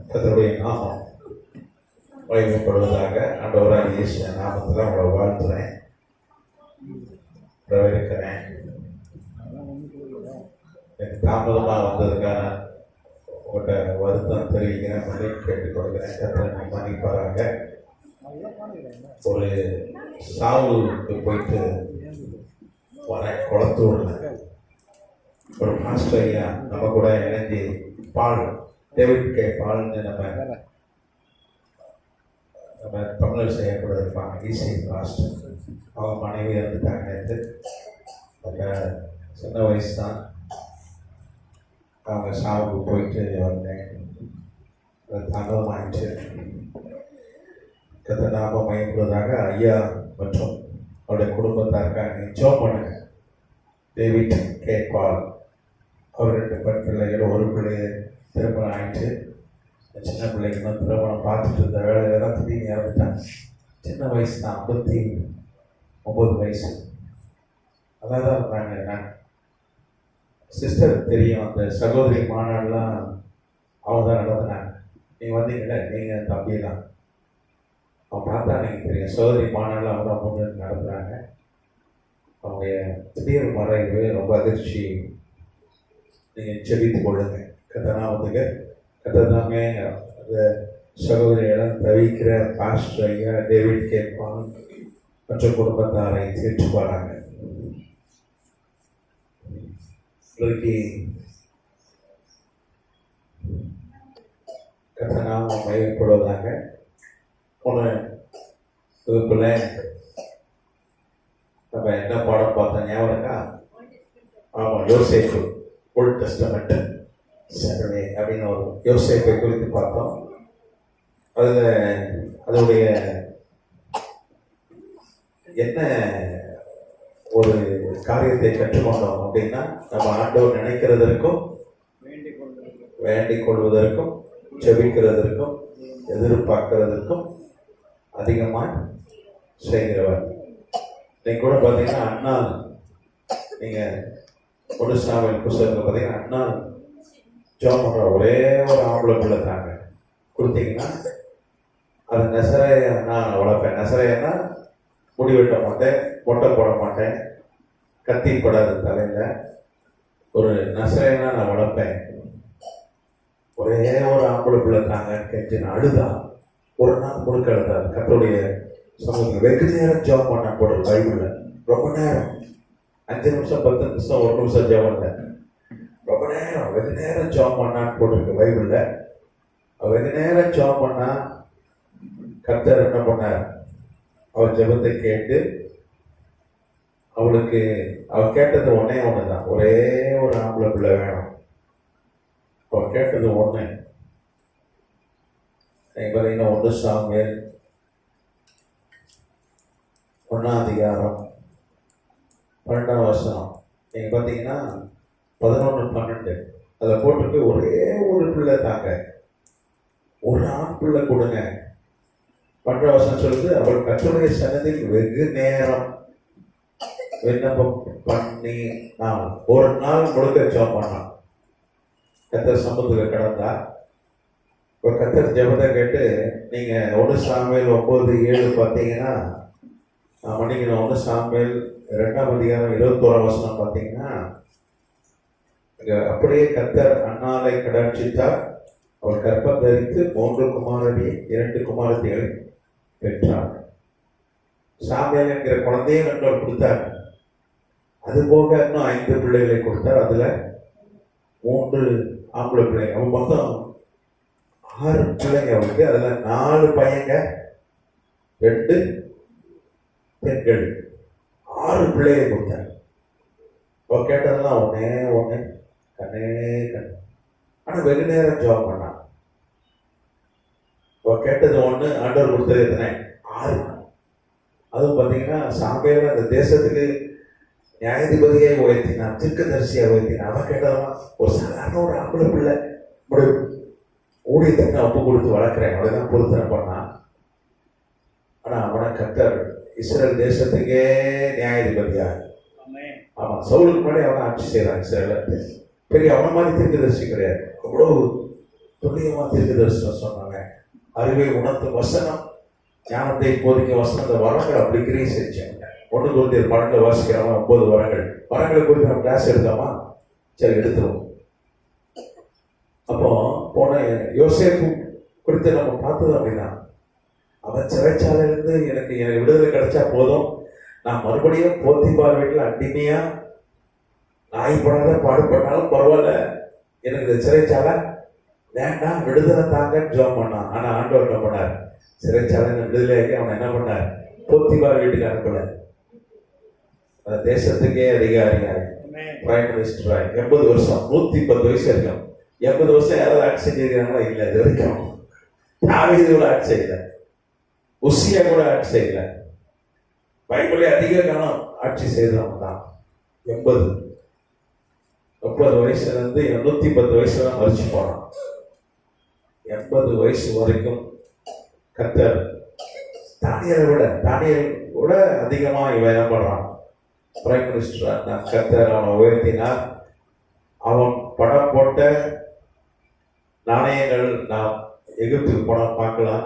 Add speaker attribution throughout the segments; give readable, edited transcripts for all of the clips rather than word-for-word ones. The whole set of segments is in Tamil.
Speaker 1: கர்த்தருடைய நாமம் மகிமைப்படுவதாக. ஆண்டவராகிய இயேசு நாமத்தில் உங்களை வாழ்த்துறேன், வரவேற்கிறேன். எனக்கு தாமதமாக வந்ததுக்கான உங்கள்கிட்ட வருத்தம் தெரிவிக்கிறேன், மன்னிப்பு கேட்டுக்கொள்கிறேன். கர்த்தரை மன்னிப்பாராங்க. ஒரு சாவுக்கு போயிட்டு வரேன், குளத்தூர்ல ஒரு மாஸ்டர் ஐயா நம்ம கூட இணைஞ்சி பால் டேவிட் கே பால்னு நம்ம தமிழர் செய்யக்கூட இருப்பாங்க, ஈஸி மாஸ்டர். அவங்க மனைவி இருந்துட்டாங்க. அவங்க சின்ன வயசு தான். அவங்க சாவுக்கு போயிட்டு வந்தேன், தங்கமாயிடுச்சு. கத்த நாம மயப்படுவதாக. ஐயா மற்றும் அவருடைய குடும்பத்தாருக்காக ஜெபம் பண்ணுங்க. டேவிட் கே பால், அவர் 2 பெண் பிள்ளைகள், ஒரு பிள்ளைய திருமணம் ஆயிடுச்சு. சின்ன பிள்ளைங்க தான் திருமணம் பார்த்துட்டு இருந்த வேலையில தான் திடீர்னு இறந்துட்டாங்க. சின்ன வயசு தான், 59 வயசு. அதான் தான் இருந்தாங்க. சிஸ்டர் தெரியும், அந்த சகோதரி மாநாடுலாம் அவங்க தான் நடத்தினாங்க. நீங்கள் வந்தீங்களே, நீங்கள் தம்பி தான். அவன் பார்த்தா நீங்கள் தெரியும், சகோதரி மாநாடுலாம் அவங்க தான் முன்னாடி நடத்துகிறாங்க. அவங்க திடீர் மறைவு ரொம்ப அதிர்ச்சி. நீங்கள் செபித்து கொள்ளுங்க. கத்தனாவதுக்கு கத்தனாமே அந்த சகோதரியிடம் தவிக்கிற பாஸ்டர் ஐயா டேவிட் கே பால் மற்ற குடும்பத்தாரை சேர்த்து போகிறாங்க. இன்றைக்கு கத்தனாம மயப்படுவதாக. போன வகுப்பில் நம்ம என்ன பாடம் பார்த்தோம் ஞாபகம் இருக்கா? ஆமாம், யோசேப்பு, ஓல்ட் டெஸ்டமெண்ட் சாட்டர்டே அப்படின்னு ஒரு யோசேப்பை குறித்து பார்த்தோம். அதில் அதோடைய என்ன ஒரு காரியத்தை கற்றுக்கொண்டோம் அப்படின்னா, நம்ம ஆண்டவர் நினைக்கிறதற்கும் வேண்டிக் கொள்வதற்கும் செபிக்கிறதற்கும் எதிர்பார்க்கிறதற்கும் அதிகமாக செய்கிறவர். நீங்கள் கூட பார்த்தீங்கன்னா அண்ணா, நீங்கள் ஒரு சாமியல் புத்தகத்தில் பார்த்தீங்கன்னா அண்ணா ஜெபம் பண்ணுற ஒரே ஒரு ஆம்பளை பிள்ளை தாங்க. கொடுத்தீங்கன்னா அது நெசரையா நான் வளர்ப்பேன். நெசரையானா முடி வெட்ட மாட்டேன், மொட்டை போட மாட்டேன், கத்தி படாது தலையில். ஒரு நெசரையானா நான் வளர்ப்பேன். ஒரே ஒரு ஆம்பளை பிள்ளை தாங்க கெஞ்சி நான் அழுதான். ஒரு நாள் முழுக்க அழுதார். கத்தருடைய சமூகத்தில் வெகு நேரம் ஜெபம் பண்ண போடுற பைபிளில் ரொம்ப நேரம், 5 நிமிஷம் 10 நிமிஷம் 1 நிமிஷம் ஜெபம் இல்லை, ரொம்ப நேரம் வெகு நேரம் ஜெபம் பண்ணான்னு போட்டிருக்கு பைபிளில். வெகு நேரம் ஜெபம் பண்ணா கர்த்தர் என்ன பண்ணார்? அவர் ஜெபத்தை கேட்டு அவளுக்கு அவர் கேட்டது ஒன்னே ஒண்ணுதான், ஒரே ஒரு ஆம்பளை பிள்ளை வேணும். அவர் கேட்டது ஒண்ணு. பார்த்தீங்கன்னா 1 சாமுவேல் 1ஆம் அதிகாரம் 12ஆம் வசனம். நீங்கள் பார்த்தீங்கன்னா 11-12 அதில் போட்டிருக்கு, ஒரே ஒரு பிள்ளை தாங்க, ஒரு ஆண் பிள்ளை கொடுங்க. 12ஆம் வசனம் சொல்லுது, அவள் கர்த்தருடைய சன்னதியில் வெகு நேரம் விண்ணப்பம் பண்ணி நான் ஒரு நாள் முழுக்க ஜெபம் பண்ணான். கர்த்தர் சமூகத்தில் கிடந்தா. இப்போ கர்த்தர் ஜெபத்தை கேட்டு நீங்கள் 1 சாமுவேல் 9:7 பார்த்தீங்கன்னா, மன்னிக்கணும், 1 சாமுவேல் 2ஆம் அதிகாரம் 21ஆம் வசனம் பார்த்தீங்கன்னா, அப்படியே கர்த்தர் அன்னாளை கடாட்சித்தார். அவர் கர்ப்பம் தரித்து 3 குமாரடி 2 குமாரத்திகளை பெற்றார். சாமுவேல் என்கிற குழந்தையை கண்டவர் கொடுத்தார். அது போக இன்னும் 5 பிள்ளைகளை கொடுத்தார். அதுல 3 ஆம்பளை பிள்ளைங்க. அவன் மொத்தம் 6 பிள்ளைங்க அவருக்கு. அதுல 4 பையங்க 2 பெண்கள், 6 பிள்ளையை கொடுத்தார். அவ கேட்டதெல்லாம் ஒன்னே ஒண்ணு, கண்ணே கண். ஆனா வெகு நேரம் ஜெபம் பண்ணான். அவ கேட்டது ஒண்ணு, ஆண்டவர் கொடுத்தது எத்தனை? 6. அதுவும் பார்த்தீங்கன்னா சாமுவேல் அந்த தேசத்துக்கு நியாயாதிபதியை உயர்த்தினான், தீர்க்கதரிசியை உயர்த்தினான். அவன் கேட்டதெல்லாம் ஒரு சாதாரண ஒரு ஆம்பளை பிள்ளை ஊழியத்துக்கு ஒப்பு கொடுத்து வளர்க்குறேன், அவ்வளோதான் பொருத்தனை பண்ணான். ஆனால் அவனை கர்த்தர் இஸ்ரேல் தேசத்துக்கே நியாயாதிபதியா. ஆமாம், சவுலுக்கு முன்னாடி அவனை ஆட்சி செய்கிறான் இஸ்ரேல. பெரிய அவனை மாதிரி தீர்க்கதரிசி கிடையாது. அவ்வளோ துல்லியமா தீர்க்க தரிசனம் சொன்னாங்க. அறிவை உணர்த்தும் வசனம், ஞானத்தை போதிக்கும் வசனம், அந்த வரங்கள் அப்படி கிரியை செஞ்சாங்க. 1 Corinthians 12 வாசிக்கிறோமா, 9 வரங்கள். வரங்களை குறித்து நம்ம கிளாஸ் எடுத்தோமா? சரி, எடுத்துருவோம். அப்போ போன யோசேப்பு குறித்து நம்ம பார்த்தது அப்படின்னா, அவன் சிறைச்சாலையிலிருந்து எனக்கு விடுதலை கிடைச்சா போதும், நான் மறுபடியும் போத்திபார் வீட்டில் அடிமையா நாய்ப்படாத பாடுபட்டாலும் பரவாயில்ல, எனக்கு இந்த சிறைச்சாலை வேண்டாம், விடுதலை தாங்கன்னு ஜெபம் பண்ணான். ஆனா ஆண்டவர் என்ன பண்ணார்? சிறைச்சாலை விடுதலையாக்கி அவனை என்ன பண்ணார்? போத்திபார் வீட்டுக்கு அனுப்பல. அந்த தேசத்துக்கே அதிகாரியாய் பிரைம் மினிஸ்டராய் 80 வருஷம், 110 வயசு இருக்கும். 80 வருஷம் யாராவது ஆட்சி செஞ்சிருக்காங்களா? இல்லை, இது வரைக்கும். தாவீது கூட ஆட்சி செய்யல, உசியா கூட ஆட்சி செய்யல. பைபிளே அதிக காலம் ஆட்சி செய்தவங்க தான் 80. 30 வயசுல இருந்து 110 வயசுல மறிச்சு போனான். 80 வயசு வரைக்கும் கர்த்தர் தானியேலை விட அதிகமா இவன் என்ன பண்றான்? பிரைம் மினிஸ்டர் கர்த்தர் அவனை உயர்த்தினார். அவன் படம் போட்ட நாணயங்கள் நாம் எகிப்துக்கு போனால் பார்க்கலாம்.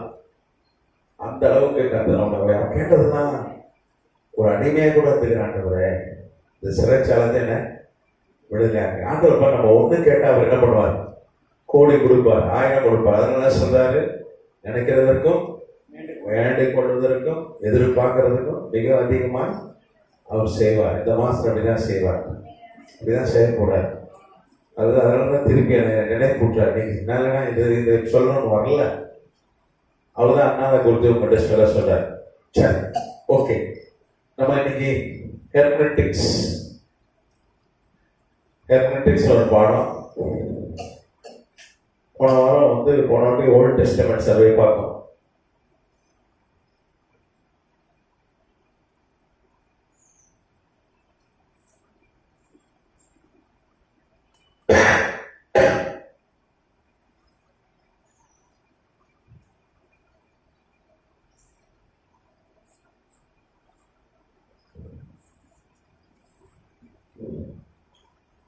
Speaker 1: அந்த அளவுக்கு கர்த்தர் அவனை கேட்டதுன்னா, ஒரு அடிமையை கூட இருக்கிறாண்டவரே, இந்த சிறைச்சாலை என்ன விடுதலையாங்க ஆண்டவர். நம்ம ஒண்ணு கேட்டா அவர் என்ன பண்ணுவார்? கோடி கொடுப்பார், 1000 கொடுப்பார். அதனால சொல்றாரு, நினைக்கிறதற்கும் வேண்டிக் கொள்வதற்கும் எதிர்பார்க்கறதுக்கும் மிக அதிகமா அவர் செய்வார். இந்த மாசம் அப்படிதான் செய்வார், அப்படிதான் செய்யக்கூடாது. அதனாலதான் திருப்பி நினைப்பூட்டார். நீங்க என்னன்னா இது சொல்லணும்னு வரல, அவர்தான் அண்ணாவை குறித்து உங்கள்கிட்ட சொல்றாரு. சரி, ஓகே. நம்ம இன்னைக்கு ஹெர்மெட்டிக்ஸ் ஒரு பாடம். போன வாரம் போன வாட்டி ஓல்ட் டெஸ்டமெண்ட் சர்வே பார்த்தோம்.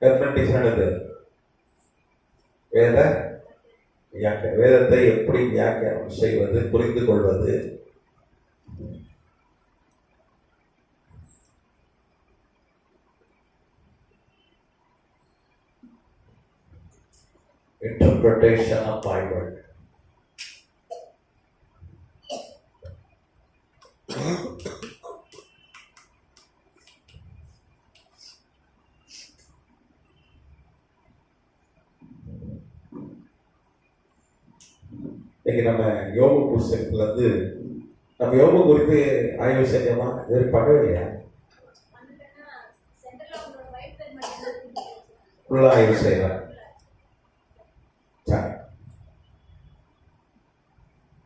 Speaker 1: ஹெர்மெட்டிக்ஸ் என்னது? வேதத்தை எப்படி வியாக்கியானம் செய்வது, புரிந்து கொள்வது. Interpretation of Bible. இன்னைக்கு நம்ம யோக புஸ்தகத்துல இருந்து நம்ம யோக குறித்து ஆய்வு செஞ்சோமா? இது பண்ணவே இல்லையா? ஃபுல்லா ஆய்வு செய்யலாம்.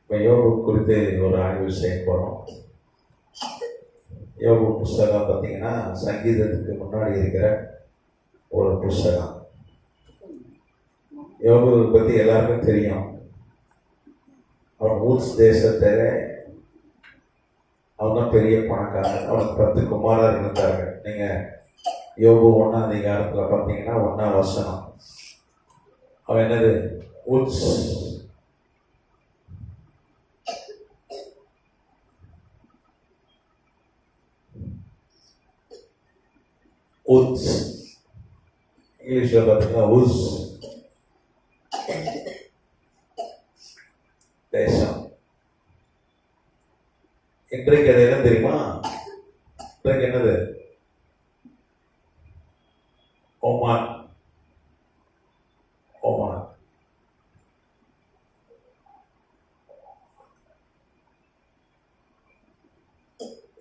Speaker 1: இப்போ யோக குறித்து ஒரு ஆய்வு செய்ய போறோம். யோக புஸ்தகம் பார்த்தீங்கன்னா சங்கீதத்துக்கு முன்னாடி இருக்கிற ஒரு புஸ்தகம். யோகு பத்தி எல்லாருக்கும் தெரியும். அவன் ஊர்ஸ் தேசத்தை அவன் தான் பெரிய பணக்காரன். அவனுக்கு 10 குமாரர் இருந்தார்கள். நீங்க யோபு 1ஆம் அதிகாரத்தில் பார்த்தீங்கன்னா 1ஆம் வசனம். அவன் என்னது? ஊட்ஸ். ஊட்ஸ் இங்கிலீஷ்ல பார்த்தீங்கன்னா ஊஸ் தேசம். இன்றைக்கு அது என்ன தெரியுமா? இன்றைக்கு என்னது? ஒமான். ஒமான்.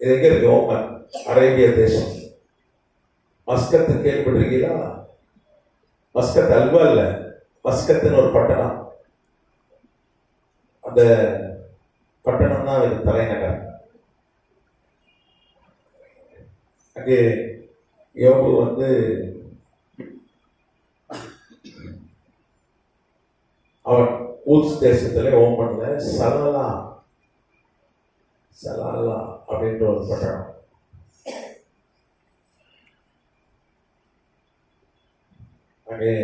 Speaker 1: இது எங்க இருக்கு? ஓமன், அரேபிய தேசம். மஸ்கத் கேள்விப்பட்டிருக்கீங்களா? மஸ்கத் அல்வா இல்ல, மஸ்கத்னு ஒரு பட்டணம். அந்த பட்டணம் தான் அதுக்கு தலைநகர். அங்கே யோபு அவன் ஊஸ் தேசத்துல ஓமன்ல சலாலா அப்படின்ற ஒரு பட்டணம். அங்கே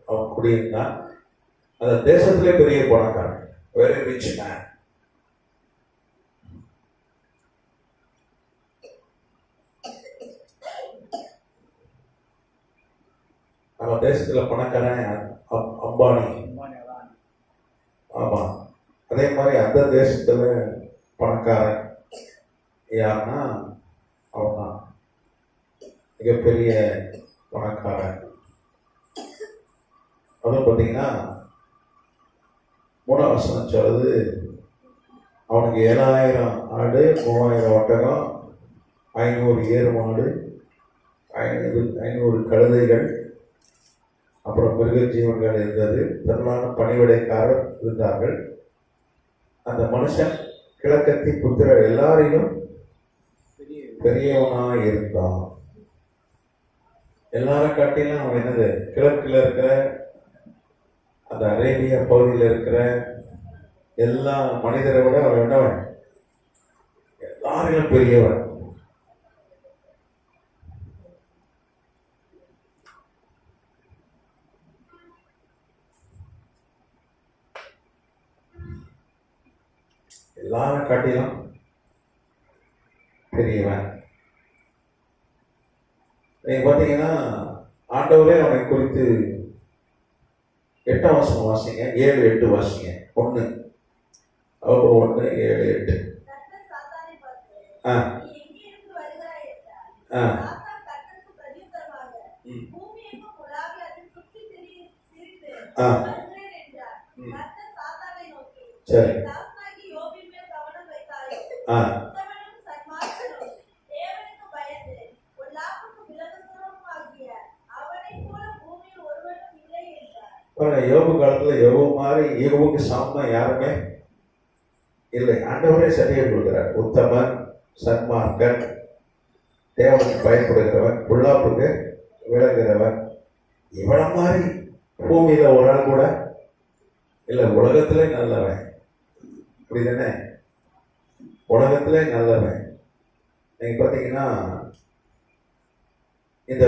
Speaker 1: அவன் குடியிருந்தான். அந்த தேசத்திலே பெரிய பணக்காரன், வெரி ரிச் மேன். நம்ம தேசத்துல பணக்காரன் அம்பானி. ஆமா, அதே மாதிரி அந்த தேசத்துல பணக்காரன் யாருன்னா அவன் தான் மிகப்பெரிய பணக்காரன். அதுவும் பார்த்தீங்கன்னா 3ஆம் வசனம் சொல்லுது, அவனுக்கு 7000 ஆடு, 3000 ஒட்டகம், 500 ஏறு மாடு, 500 கழுதைகள், அப்புறம் மிருக ஜீவன்கள் இருந்தது. திரளான பணிவிடைக்காரர் இருந்தார்கள். அந்த மனுஷன் கிழக்கத்தி புத்திரர் எல்லாரையும் பெரியவனாக இருந்தான். எல்லாரும் காட்டிலும் அவன் என்னது, கிழக்குல இருக்கிற அந்த அரேபியா பகுதியில் இருக்கிற எல்லா மனிதரை விட அவன் என்னவன், எல்லாரையும் பெரியவன். எல்லாரும் காட்டிலும் பெரியவன். நீங்க பாத்தீங்கன்னா ஆண்டவரே அவனை குறித்து 8ஆம் வசனம் வாசிங்க, 7, 8 வாசிங்க. 1 1 7 8. சரி, யோபு காலத்துல யோபு மாதிரி யோபுக்கு சாமம் யாருமே இல்லை. ஆண்டவரே சரியை கொடுக்கிறார். உத்தமன், சன்மார்க்கன், தேவனுக்கு பயப்படுகிறவன், புல்லாப்புக்கு விளங்குகிறவன், இவன மாதிரி பூமியில ஒரு ஆள் கூட இல்லை. உலகத்திலே நல்லவன், அப்படிதானே? உலகத்திலே நல்லவன். நீங்க பார்த்தீங்கன்னா இந்த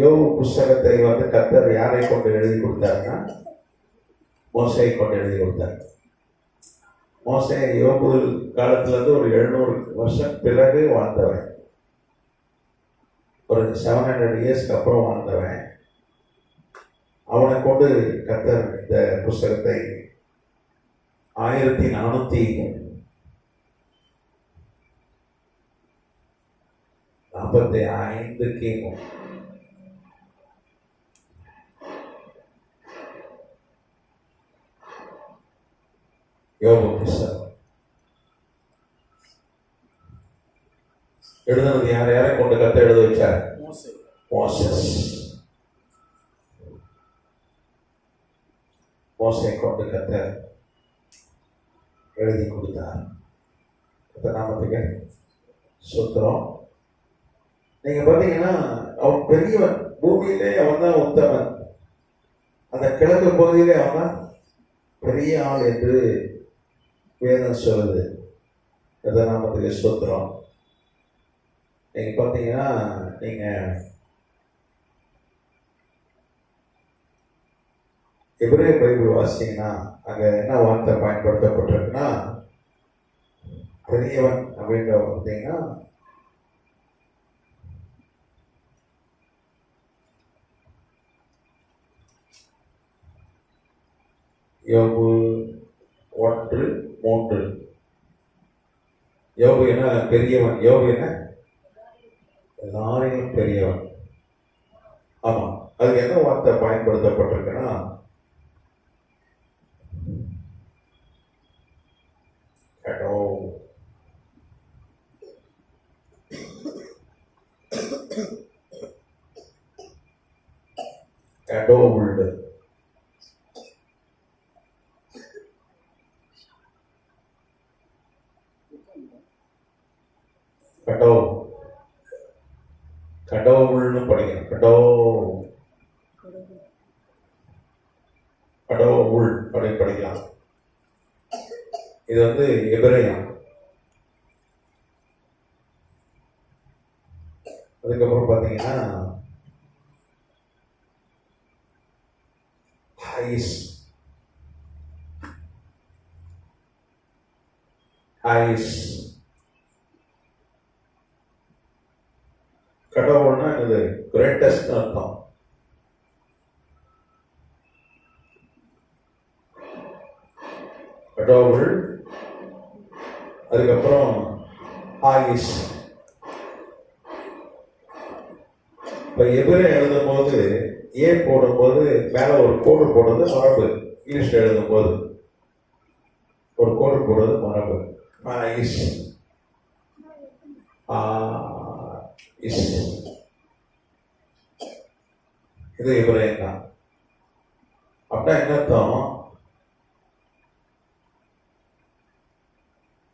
Speaker 1: யோபு புஸ்தகத்தை கர்த்தர் யாரை கொண்டு எழுதி கொடுத்தாருன்னா மோசையை கொண்டு எழுதி கொடுத்தார். மோசே யோபு காலத்துல இருந்து ஒரு 700 வருஷம் பிறகு வாழ்ந்தவன், ஒரு 700 இயர்ஸ்க்கு அப்புறம் வாழ்ந்தவன். அவனை கொண்டு கர்த்தர் இந்த புஸ்தகத்தை 1445 கிமு யோபு புஸ்தகம் எழுதுனது யாரை கொண்டு கர்த்தர் எழுத வச்சார்? மோசஸ். மோசையை கொண்டு கர்த்தர் எழுதி கொடுத்தார். நாமத்துக்கு சுத்திரம். நீங்க பாத்தீங்கன்னா அவன் பெரியவன், பூமியிலே அவன் தான் உத்தமன், அந்த கிழக்கு பகுதியிலே அவன் தான் பெரிய ஆள் என்று வேதம் சொல்லுது. நாமத்துக்கு சுத்திரம். நீங்க பாத்தீங்கன்னா நீங்க எபிரேய பைபிள் வாசிச்சீங்கன்னா அங்க என்ன வார்த்தை பயன்படுத்தப்பட்டிருக்குன்னா பெரியவன் அப்படின்ற பார்த்தீங்கன்னா யோபு 1:3. யோபு என்ன பெரியவன், யோபு என்ன எல்லாரையும் பெரியவன். ஆமா, அதுக்கு என்ன வார்த்தை பயன்படுத்தப்பட்டிருக்குன்னா கடவுள். கடவுள்னு படிக்கணும். கடவுள் அப்படின்னு படிக்கலாம். இது எபிரேயம். அதுக்கப்புறம் பார்த்தீங்கன்னா ஹைஸ் ஐஸ். கடவுள்னா இது கிரேட்டஸ்ட் அர்த்தம். கடவுள். அதுக்கப்புறம் ஆயிஸ். இப்ப எபிரே எழுதும் போது போடும்போது மேல ஒரு கோடு போடுறது மரபு. இங்கிலீஷ்ல எழுதும் போது ஒரு கோடு போடுறது மரபு. ஆயிஸ். இது எபிரேயம் தான். அப்படின்னா என்ன அர்த்தம்?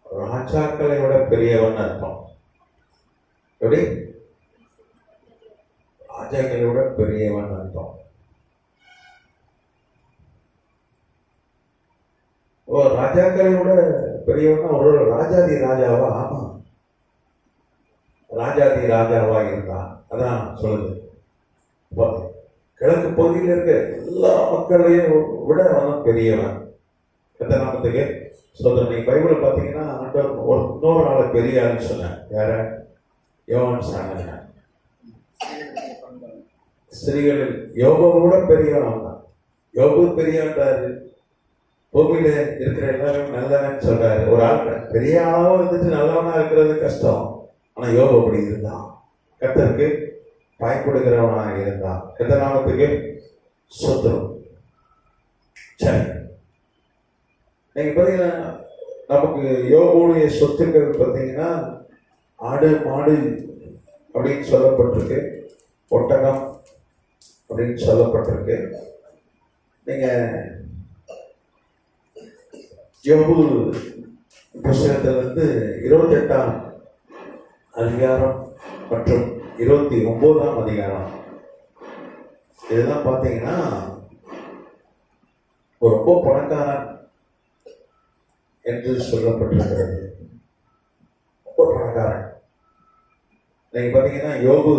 Speaker 1: ராஜாக்களை விட பெரியவன் அர்த்தம். எப்படி? ராஜாக்களை விட பெரியவன் அர்த்தம். ஓ, ராஜாக்களை விட பெரியவன்னா ஒரு ராஜாதி ராஜாவா? ஆமா, ராஜாதி ராஜாவா இருந்தா. அதான் சொல்லுது. கிழக்கு பகுதியில் இருக்க எல்லா மக்களையும் விட அவன் பெரியவன். எந்த நாமத்துக்கு சொல்றேன். நீங்க பைபிளை பார்த்தீங்கன்னா ஒரு இன்னொரு ஆளை பெரிய ஆளுன்னு சொன்னேன். யார? யோவான் சாணன். ஸ்திரீகளில் யோபுவோட பெரியவன் தான். யோபு பெரியவன்றாரு. பூமியில இருக்கிற எல்லாரும் நல்லவன் சொல்றாரு. ஒரு ஆள் பெரிய ஆளாவும் இருந்துட்டு நல்லவனா இருக்கிறது கஷ்டம். ஆனா யோபு அப்படி இருந்தான். கர்த்தருக்கு பயப்படுகிறவனாக இருந்தான். எந்த நாமத்துக்கு சொத்துரும். சரி, நீங்க பார்த்தீங்கன்னா நமக்கு யோபுடைய சொத்துக்கள் பார்த்தீங்கன்னா ஆடு மாடு அப்படின்னு சொல்லப்பட்டிருக்கு, ஒட்டகம் அப்படின்னு சொல்லப்பட்டிருக்கு. நீங்க யோபு புஸ்தகத்திலிருந்து 28ஆம் அதிகாரம் மற்றும் 29ஆம் அதிகாரம் இதெல்லாம் பார்த்தீங்கன்னா ரொம்ப பணக்காரன் என்று சொல்லப்பட்டிருக்கிறது. ரொம்ப பணக்காரன். நீங்க பார்த்தீங்கன்னா யோபு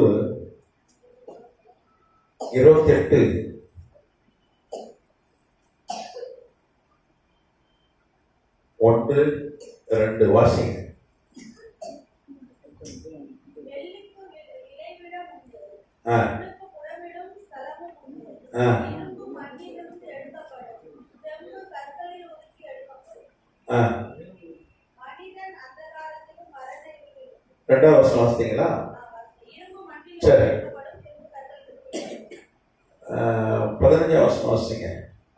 Speaker 1: 28 1, 2 வாசிங்க. ரெண்டாவது வருஷம் வாசித்தீங்களா? சரி, 15ஆம் வருஷம் வாசிங்க.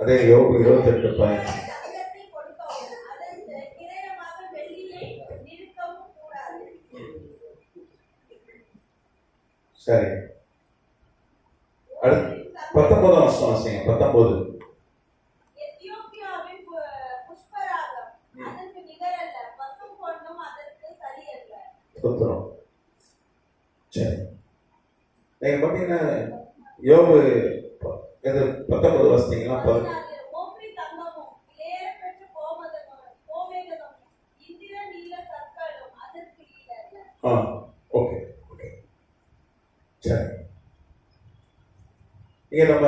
Speaker 1: அதே யோபு 28:5. சரி, அடுத்து 19ஆம் வருஷம் வாசிங்க. 19. சரி, நீங்க பாத்தீங்கன்னா யோபு இது 19 வாசித்தீங்களா? Okay okay. சரி, இங்க நம்ம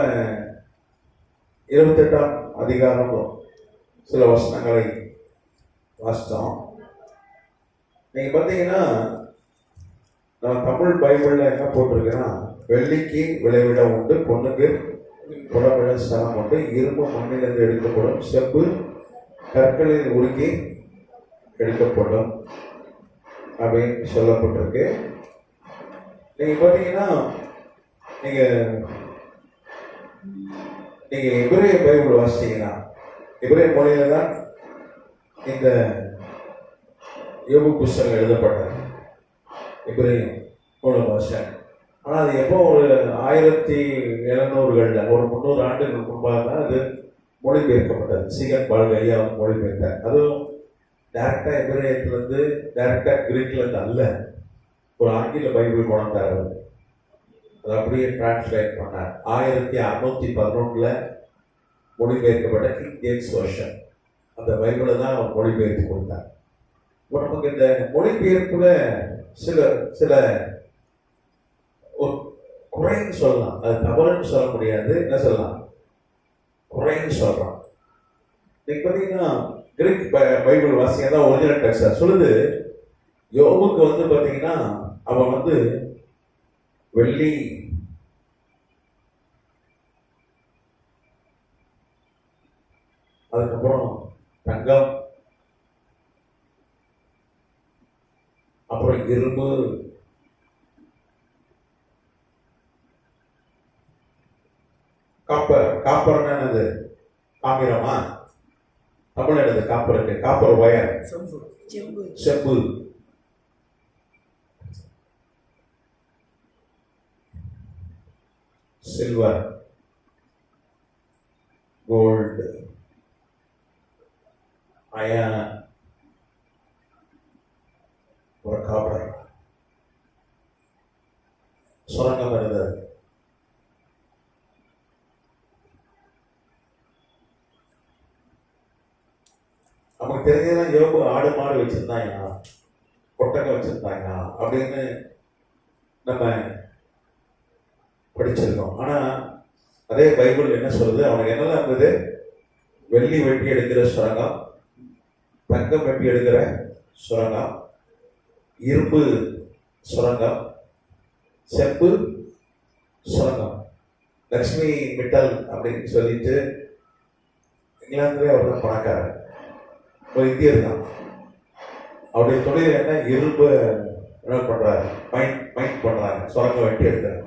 Speaker 1: 28ஆம் அதிகாரம் சில வசனங்களை வாசித்தோம். நீங்க பார்த்தீங்கன்னா நம்ம தமிழ் பைபிள்ல என்ன போட்டிருக்குன்னா, வெள்ளிக்கு விளைவிடம் உண்டு, பொண்ணுக்கு புறவிட ஸ்தலம் உண்டு, இரும்பு மண்ணிலிருந்து எடுக்கப்படும், செப்பு கற்களில் உருக்கி எடுக்கப்படும் அப்படின்னு சொல்லப்பட்டிருக்கு. நீங்க பார்த்தீங்கன்னா நீங்க எபிரேய பைபிள் வாசிச்சீங்கன்னா எபிரேய மொழியில தான் இந்த யோபு புஸ்தகம் எழுதப்பட்டது. எபிரேயம் மூல பாஷை. ஆனால் அது எப்போ ஒரு 1700களில் ஒரு 300 ஆண்டுகள் முன்பாக தான் அது மொழிபெயர்க்கப்பட்டது. சீகன் பால்கையா மொழிபெயர்த்தார். அதுவும் டைரக்டாக எபிரேயத்திலிருந்து டைரக்டாக கிரீக்லேருந்து அல்ல, ஒரு ஆங்கில பைபிள் கொண்டார். அது அப்படியே டிரான்ஸ்லேட் பண்ணார். 1611 மொழிபெயர்க்கப்பட்ட கிங் ஜேம்ஸ் வெர்ஷன் அந்த பைபிளை தான் அவர் மொழிபெயர்த்து கொடுத்தார். இப்போ நமக்கு இந்த மொழிபெயர்ப்புல சில சில ஒரு குறைன்னு சொல்லலாம், அது தவறுன்னு சொல்ல முடியாது. என்ன சொல்லலாம்? குறைன்னு சொல்றோம். நீங்க பார்த்தீங்கன்னா கிரீக் பைபிள் வாசிங்க தான் ஒரிஜினல் டெக்ஸ்ட் சொல்லுது. யோபுக்கு வந்து பாத்தீங்கன்னா அவன் வந்து வெள்ளி, அதுக்கப்புறம் தங்கம், அப்புறம் இரும்பு, காப்பர். காப்பர் என்னது? காமிரமா? தமிழ் என்னது? காப்பருக்கு காப்பர் ஒயர், செம்பு, சில்வர், கோல்டு, அயன், ஒரு காப்பர். சுரங்கம் இருந்தது. நமக்கு தெரிஞ்சதான் யோபு ஆடு மாடு வச்சிருந்தாங்க, ஒட்டகம் வச்சிருந்தாங்க அப்படின்னு நம்ம படிச்சிருக்கோம். ஆனா அதே பைபிள் என்ன சொல்லுது? அவனுக்கு என்னெல்லாம் இருந்தது? வெள்ளி வெட்டி எடுக்கிற சுரங்கம், தங்கம் வெட்டி எடுக்கிற சுரங்கம், இரும்பு சுரங்கம், செம்பு சுரங்கம். லக்ஷ்மி மிட்டல் அப்படின்னு சொல்லிட்டு இங்கிலாந்துலேயே அவர் தான் பணக்காரர், ஒரு இந்தியர் தான். அவருடைய தொழில் என்ன? இரும்பு என்ன பண்றாரு? மைண்ட் பண்றாங்க, சுரங்கம் வெட்டி எடுக்கிறார்.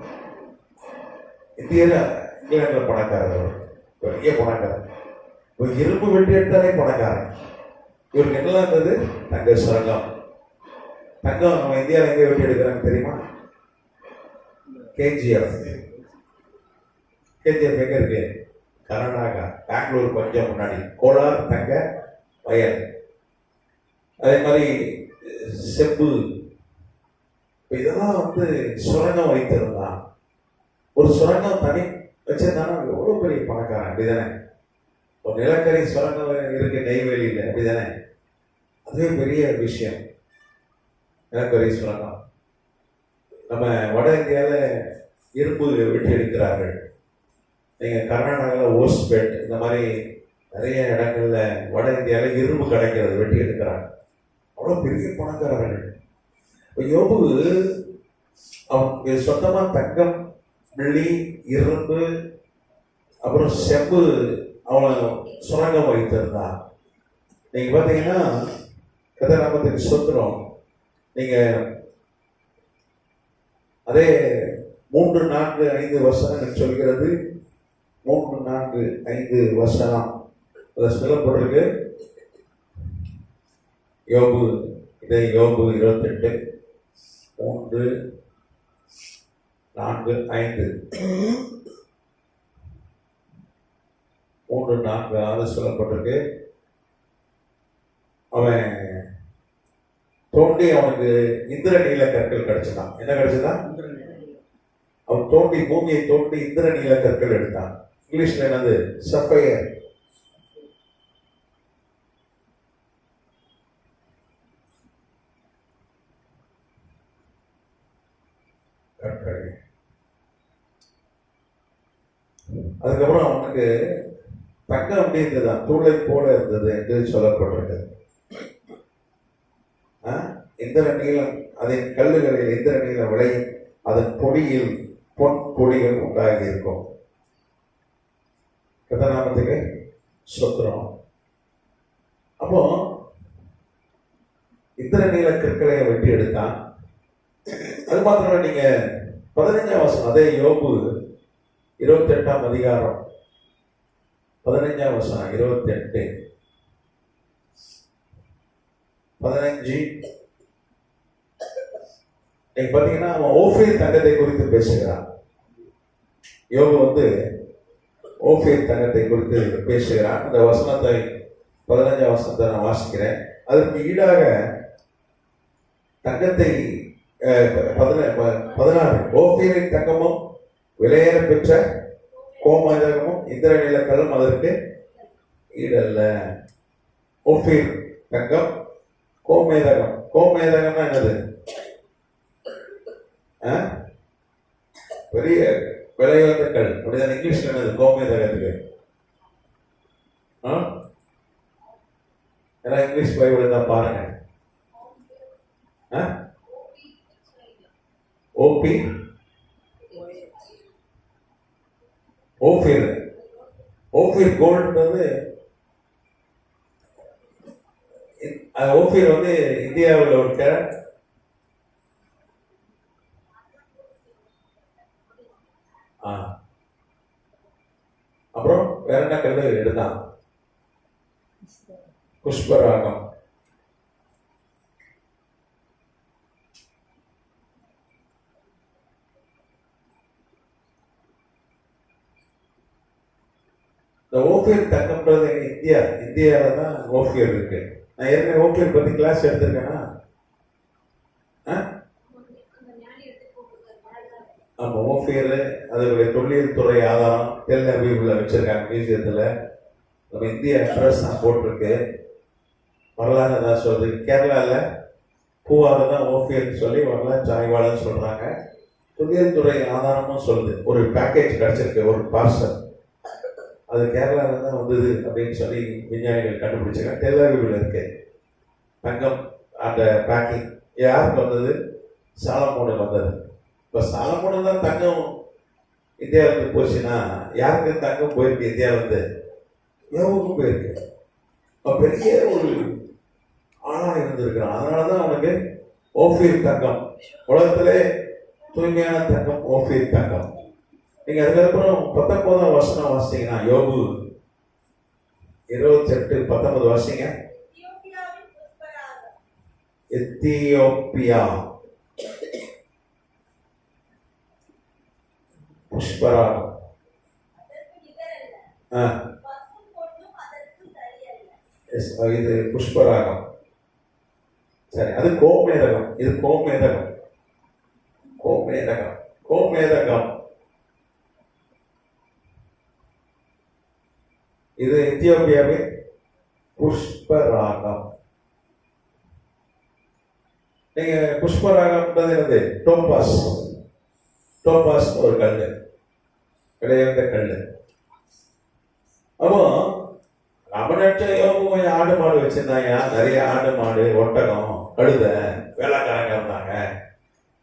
Speaker 1: இந்தியர் இங்கிலாந்துல பணக்காரர், பெரிய பணக்காரர். இரும்பு வெட்டி எடுத்தாலே பணக்காரன். இவருக்கு என்னெல்லாம் இருந்தது? தங்க சுரங்கம். தங்கம் நம்ம இந்தியாவில் எங்கே வெட்டி எடுக்கிறாங்க தெரியுமா? கேஜிஎஃப். கேஜிஎஃப் எங்க இருக்கு? கர்நாடகா, பெங்களூர் கொஞ்சம் முன்னாடி. கோலார் தங்க வயல். அதே மாதிரி செம்பு. இதெல்லாம் வந்து சுரங்கம் வைத்திருந்தான். ஒரு சுரங்கம் தனி வச்சிருந்தானா எவ்வளவு பெரிய பணக்காரன், அப்படிதானே? ஒரு நிலக்கரி சுரங்கம் இருக்கு நெய்வேலியில், அப்படிதானே? அதுவே பெரிய விஷயம், நிலக்கரி சுரங்கம். நம்ம வட இந்தியாவில் இரும்பு வெட்டி எடுக்கிறார்கள். நீங்க கர்நாடகாவில் ஓஸ்பேட் இந்த மாதிரி நிறைய இடங்கள்ல வட இந்தியாவில் இரும்பு கிடைக்கிறது, வெட்டி எடுக்கிறாங்க. அவ்வளோ பெரிய பணக்காரர்கள். யோபு அவனுக்கு சொந்தமா தங்கம், வெள்ளி, இரும்பு, அப்புறம் செம்பு அவனை சுரங்கம் வைத்திருந்தான். நீங்க பார்த்தீங்கன்னா கதாநாமத்துக்கு சொத்துறோம். நீங்க அதே 3, 4, 5 வசனங்கள் சொல்கிறது. 3, 4, 5 வசனம் அதை சொல்லப்பட்டிருக்கு. யோபு, இதே யோபு 28, 3, 4, 5, 3, 4, 6 சொல்லப்பட்டிருக்கு. அவன் தோண்டி அவனுக்கு இந்திர நீல கற்கள் கிடைச்சதான். என்ன கிடைச்சதான்? அவன் தோண்டி, பூமியை தோண்டி இந்திர நீல கற்கள் எடுத்தான். இங்கிலீஷ்ல என்னது? சஃபயர். கற்கள். அதுக்கப்புறம் அவனுக்கு தங்கம் அப்படி இருந்ததுதான், தூளை போல இருந்தது என்று சொல்லப்பட்டிருக்கிறது. இந்திர நீளம், அதன் கல்லுகளில் இந்திர நீளம் விளையும், அதன் பொடியில் பொன் பொடிகள் உண்டாகி இருக்கும். கதாநாமத்துக்கு சொத்துறோம். அப்போ இந்திர நீல கற்களை வெட்டி எடுத்தான். அது மாத்திரம் நீங்க 15ஆம் வசனம், அதே யோபு 28ஆம் அதிகாரம் 15ஆம் வசனம், 28, 15 நீங்க பாத்தீங்கன்னா அவன் ஓஃபீர் தங்கத்தை குறித்து பேசுகிறான். யோபு வந்து ஓஃபீர் தங்கத்தை குறித்து பேசுகிறான். அந்த வசனத்தை 15ஆம் வசனத்தை நான் வாசிக்கிறேன். அதற்கு ஈடாக தங்கத்தை 16 ஓஃபீரின் தங்கமும் விலையேற பெற்ற கோமேதகமும் இந்திர நிலக்கல்லும் அதற்கு ஈடல்ல. ஓஃபீர் தங்கம், கோமேதகம். கோமேதகம்னா என்னது? பெரிய விலையுயர்ந்த கல், அப்படிதான் இங்கிலீஷ்ல என்னது? கோமேதகத்துக்கு ஏன்னா இங்கிலீஷ் பைபிள் தான் பாருங்க. ஓபி ஓஃபிர் ஓஃபிர் கோல்டுன்றது ஓஃபிர் வந்து இந்தியாவில் இருக்க அப்புறம் வேற என்ன கல்லு எடுத்தான்? புஷ்பராகம். இந்த ஓபியர் தங்கம்ன்றது இந்தியாவில தான் ஓபியர் இருக்கு. நான் ஏற்கனவே ஓபியர் பத்தி கிளாஸ் எடுத்திருக்கேன்னா? ஆமா, ஓபியர் அதனுடைய தொழில் துறை ஆதாரம் டெல் அபீவ்ல வச்சிருக்காங்க மியூசியத்துல. நம்ம இந்திய அட்ரஸ் தான் போட்டிருக்கு. வரலாறு தான் சொல்றது. கேரளால பூவாறு தான் ஓபியர்னு சொல்லி வரலாறு ஆய்வாளர் சொல்றாங்க. தொழில் துறை ஆதாரமும் சொல்லுது. ஒரு பேக்கேஜ் கிடைச்சிருக்கு, ஒரு பார்சல், அது கேரளாவில் தான் வந்தது அப்படின்னு சொல்லி விஞ்ஞானிகள் கண்டுபிடிச்சாங்க. டெல் அபீவ்ல இருக்கு தங்கம். அந்த பேக்கிங் யாருக்கு வந்தது? சாலமோனுக்கு வந்தது. இப்போ சாலமோனு தான் தங்கம் இந்தியாவுக்கு போச்சுன்னா யாருக்கு தங்கம் போயிருக்கு? இந்தியாவிலிருந்து யோகுக்கும் போயிருக்கு. பெரிய ஒரு ஆளா இருந்திருக்கிறான். அதனாலதான் அவனுக்கு ஓஃபீர் தங்கம், உலகத்திலே தூய்மையான தங்கம் ஓஃபீர் தங்கம். நீங்க அதுக்கப்புறம் 19ஆம் வசனம் வாசிச்சீங்கன்னா, யோபு 28:19 வாசிங்க. எத்தியோப்பியா புஷ்பராகம். இது புஷ்பராகம். சரி, அது கோமேதகம். இது கோமேதகம். கோமேதகம் கோமேதகம் இது எத்தியோப்பியாவின் புஷ்பராகம். நீங்க புஷ்பராகம் என்னது? டோபாஸ். டோபாஸ் ஒரு கல்லு, விளையாண்ட கல்லு. அப்போ யோபு ஆடு மாடு வச்சிருந்தாங்க. நிறைய ஆடு மாடு, ஒட்டகம், கழுதை, வேலைக்காரங்க இருந்தாங்க,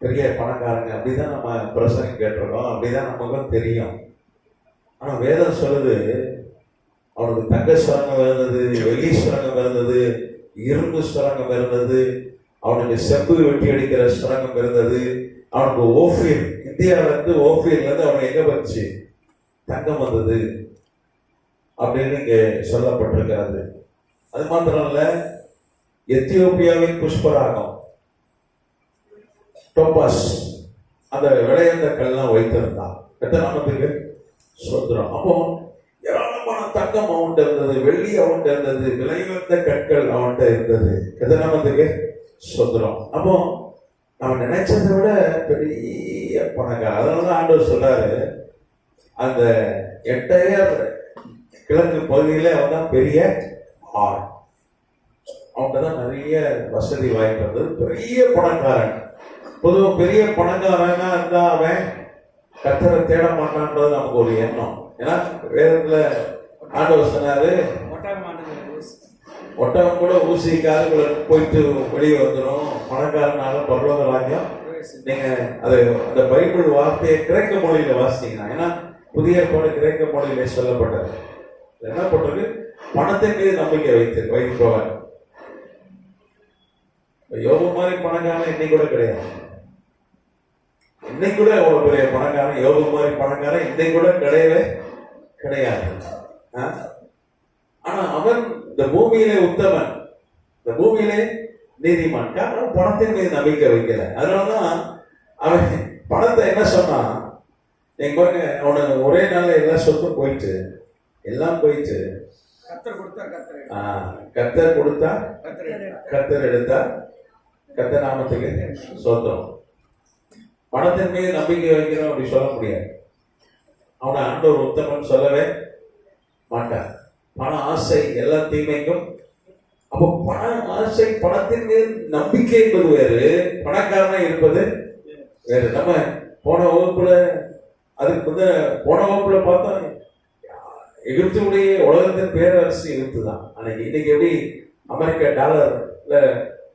Speaker 1: பெரிய பணக்காரங்க. அப்படிதான் நம்ம பிரசங்கம் கேட்டிருக்கோம், அப்படிதான் நமக்கும் தெரியும். ஆனா வேதம் சொல்லுது, அவனுக்கு தங்க சுரங்கம் இருந்தது, வெள்ளி சுரங்கம் இருந்தது, இரும்பு சுரங்கம் இருந்தது, அவனுக்கு செம்பு வெட்டி அடிக்கிற சுரங்கம் இருந்தது. அவனுக்கு ஓஃபீர், இந்தியாவில இருந்து ஓஃபீர்ல இருந்து அவனுக்கு எங்க வந்துச்சு? தங்கம் வந்தது அப்படின்னு இங்க சொல்லப்பட்டிருக்கிறது. அது மாத்திரம் இல்ல, எத்தியோப்பியாவின் புஷ்பராகம், டோபாஸ், அந்த விளையாண்ட கல்லாம் வைத்திருந்தான். எத்தனை நாமத்துக்கு சோதரம். அப்போ ஏராளமான தங்கம் அவன்கிட்ட இருந்தது, வெள்ளி அவன்கிட்ட இருந்தது, விலையுயர்ந்த கற்கள் அவன்கிட்ட இருந்தது. எத்தனை நாமத்துக்கு சோதரம். அப்போ அவன் நினைச்சதை விட பெரிய பணக்காரன். அதனாலதான் ஆண்டவர் சொல்றாரு, அந்த என்டையர் கிழக்கு பகுதியில அவன் தான் பெரிய ஆள். அவன்கிட்ட தான் நிறைய வசதி வாய்ப்பு இருந்தது, பெரிய பணக்காரன். பொதுவாக பெரிய பணக்காரனா இருந்தா அவன் கர்த்தரை தேட மாட்டான்றது நமக்கு ஒரு எண்ணம். ஏன்னா வேதத்துல ஆண்டவர் சொன்னாரு, ஒட்டகம் கூட ஊசி காதுக்குள்ள போயிட்டு வெளியே வந்துடும், பணக்காரனால பரலோக ராஜ்யம். நீங்க அது அந்த பைபிள் வார்த்தையை கிரேக்க மொழியில வாசிச்சீங்கன்னா, ஏன்னா புதிய ஏற்பாடு கிரேக்க மொழியில சொல்லப்பட்டது. என்ன பண்றது? பணத்தின் மீது நம்பிக்கை வைப்பவன். யோபு மாதிரி பணக்காரன் இன்னைக்கு கூட கிடையாது. இன்னைக்கு கூட அவ்வளவு பெரிய பணக்காரன், யோபு மாதிரி பணக்காரன் இன்னைக்கு கூட கிடையவே கிடையாது. ஆனா அவன் இந்த பூமியிலே உத்தமன், இந்த பூமியிலே நீதிமான். காரணம் பணத்தின் மீது நம்பிக்கை வைக்கல. அதனாலதான் அவன் பணத்தை என்ன சொன்னான்? நீங்க பாருங்க, அவனுக்கு ஒரே நாள்ல எல்லா சொத்தும் போயிட்டு, எல்லாம் போயிட்டு, கர்த்தர் கொடுத்தா கர்த்தர் எடுத்தா, கர்த்தர் நாமத்துக்கு சோத்திரம். பணத்தின் மீது நம்பிக்கை வைக்கிறோம் அப்படி சொல்ல முடியாது. அவனை ஆண்டவர் உத்தமன் சொல்லவே மாட்டான். பண ஆசை எல்லா தீமைக்கும். அப்போ பண ஆசை, பணத்தின் மீது நம்பிக்கை என்பது வேறு, பணக்காரனா இருப்பது வேறு. நம்ம போன வகுப்புல பார்த்தோம், எகிப்துடைய உலகத்தின் பேரரசு எகிப்து தான். இன்னைக்கு எப்படி அமெரிக்க டாலர்ல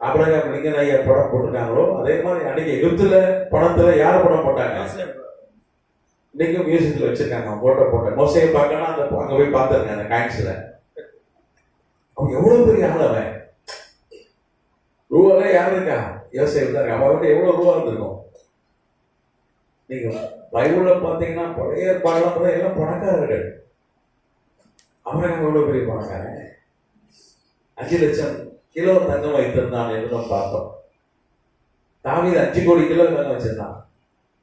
Speaker 1: ஆபிரகாம் லிங்கன் ஐயா படம் போட்டிருக்காங்களோ அதே மாதிரி அன்னைக்கு எகிப்துல பணத்துல யார் படம் போட்டாங்க? இன்னைக்கும் மியூசியத்தில் வச்சிருக்காங்க போட்டோ போட்ட மோசையை பார்க்கலாம். அந்த அங்க போய் பார்த்துருக்கேன் அந்த காயின்ஸ்ல. அவன் எவ்வளவு பெரிய ஆள் அவன். ரூபால யார் இருக்கா? யோசேப்பு தான் இருக்கா. அவன் வந்து எவ்வளவு ரூபா இருந்திருக்கும். நீங்க பைபிள்ல பாத்தீங்கன்னா பழைய பாடலாம் எல்லாம் பணக்காரர்கள். அமெரிக்கா எவ்வளவு பெரிய பணக்காரன். 5 லட்சம் கிலோ தங்கம் வைத்திருந்தான் என்று நம்ம பார்த்தோம். தாவீது 5 கோடி கிலோ தங்கம் வச்சிருந்தான்.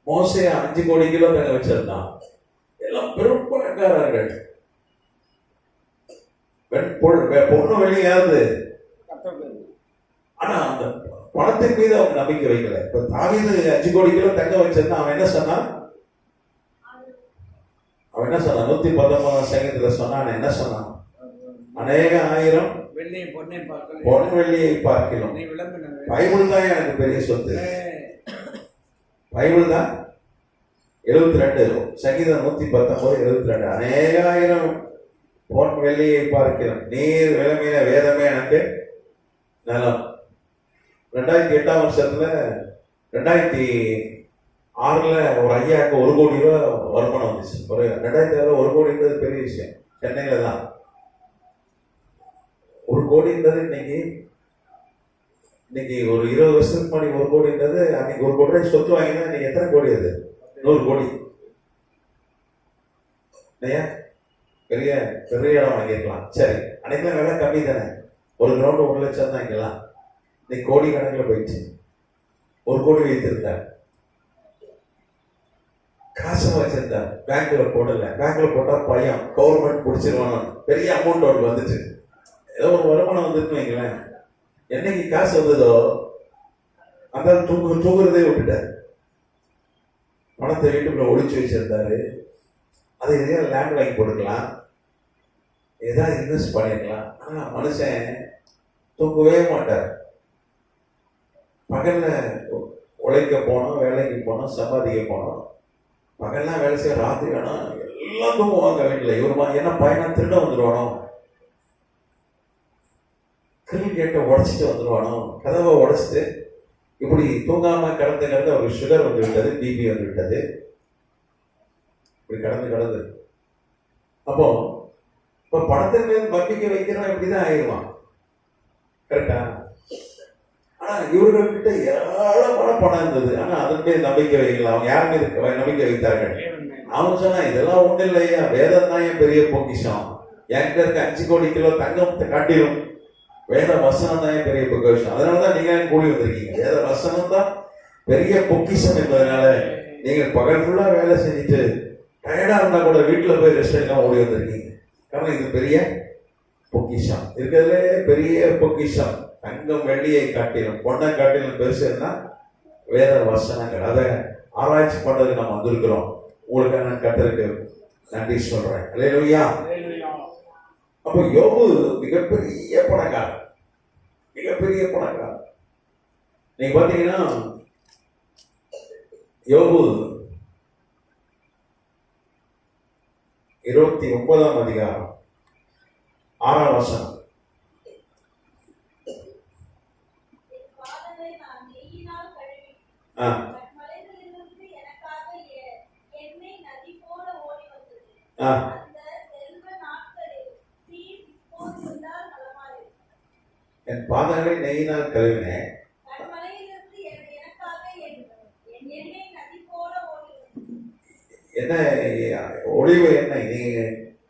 Speaker 1: மோசே 5 கோடி கிலோ தங்கம் வச்சிருந்தான். எல்லாம் பெரும் பணக்காரர்கள். பொண்ணு வெளியாது. ஆனா அந்த பணத்தின் மீது அவங்க நம்பிக்கை வைக்கல. இப்ப தாவீது 5 கோடி கிலோ தங்கம் வச்சிருந்தான். அவன் என்ன சொன்னான்? 119 சங்கத்துல சொன்னான். என்ன சொன்னான்? அநேக ஆயிரம் பொன் வெள்ளியை பார்க்கலாம். பைபிள் தான் எனக்கு பெரிய சொத்து. பைபிள் தான் 72 சங்கீதம் 119 72. அநேக ஆயிரம் பொன் வெள்ளியை பார்க்கிறோம், நீர் விளம்பின வேதமே எனக்கு நலம். 2008 வருஷத்துல 2006 ஒரு ஐயாவுக்கு 1 கோடி ரூபாய் வருமானம் வந்துச்சு. ஒரு 2007 1 கோடின்றது பெரிய விஷயம். சென்னையில தான் 1 கோடின்றது இன்னைக்கு ஒரு 20 வருஷத்துக்கு முன்னாடி 1 கோடின்றது, அன்னைக்கு 1 கோடி ரூபாய் சொத்து வாங்கினா இன்னைக்கு எத்தனை கோடி? அது 100 கோடி. இல்லையா? பெரிய பெரிய இடம் வாங்கிருக்கலாம். சரி, அன்னைக்கெல்லாம் விலை கம்மி தானே. ஒரு கிரவுண்ட் 1 லட்சம் தான். இங்கெல்லாம் இன்னைக்கு கோடி கணக்கில் போயிடுச்சு. 1 கோடி வைத்திருந்தார், காசு வச்சிருந்தார், பேங்க்ல போடல. பேங்க்ல போட்டா பையன் கவர்மெண்ட் பிடிச்சிருவானு பெரிய அமௌண்ட் அவருக்கு வந்துச்சு. ஏதோ ஒரு வருமானம் வந்துட்டு வைங்களேன். என்னைக்கு காசு வந்ததோ அந்த தூங்குறதே விட்டுட்டார். பணத்தை வீட்டுக்குள்ள ஒழிச்சு வச்சிருந்தாரு. அதை எதையாவது லேண்ட் வாங்கி போட்டுக்கலாம், ஏதாவது இன்வெஸ்ட் பண்ணிருக்கலாம். ஆனா மனுஷன் தூங்கவே மாட்டார். பகல்ல உழைக்க போனோம், வேலைக்கு போனோம், சம்பாதிக்க போனோம். பகல்லாம் வேலை செய்ய, ராத்திரி வேணும், எல்லாம் தூங்குவாங்க வீட்டில். இவருமா என்ன பையனா திருட வந்துடுவானோ, கிரிக்கெட்டை உடைச்சிட்டு வந்துடுவானோ, கதவை உடைச்சிட்டு இப்படி தூங்காம கடந்து அவருக்கு சுகர் வந்து விட்டது, பிபி வந்து விட்டது. இப்படி கடந்து அப்போ இப்ப பணத்தின் மீது நம்பிக்கை வைக்கிறோம், இப்படிதான் ஆயிடுவான். கரெக்டா? ஆனா இவர்கள்கிட்ட ஏராளமான பணம் இருந்தது. ஆனா அதன் மீது நம்பிக்கை வைக்கல. அவங்க யார் மீது நம்பிக்கை வைத்தார்கள்? அவன் சொன்னா இதெல்லாம் ஒண்ணு இல்லையா, வேதம் தான் என் பெரிய பொக்கிஷம். என்கிட்ட இருக்க 5 கோடி கிலோ தங்கம் காட்டிலும் வேத வசனம் தான் என் பெரிய பொக்கிஷம். அதனாலதான் நீங்க கூடி வந்திருக்கீங்க. வேத வசனம் தான் பெரிய பொக்கிஷம் என்பதனால நீங்க பகல் ஃபுல்லா வேலை செஞ்சுட்டு டயர்டா இருந்தா கூட வீட்டுல போய் ரெஸ்ட் எடுக்காம ஓடி வந்திருக்கீங்க. காரணம் இது பெரிய பொக்கிஷம். இருக்கிறதுலே பெரிய பொக்கிஷம். தங்கம் வெள்ளியை காட்டிலும் பொண்ணை காட்டிலும் பெருசுன்னா வேத வசனங்கள். அதை ஆராய்ச்சி பண்றதுக்கு நம்ம வந்திருக்கிறோம். உங்களுக்கு நான் கர்த்தருக்கு நன்றி சொல்றேன். அல்லேலூயா. அப்போ யோபு மிகப்பெரிய பணக்காரர், மிகப்பெரிய பணக்காரர். நீங்க பாத்தீங்கன்னா யோபு 29ஆம் அதிகாரம் 6ஆம் வசனம். என் பாதங்களை நெய்யினால் கழுவினேன். என்ன ஒளிவு எண்ணெய்.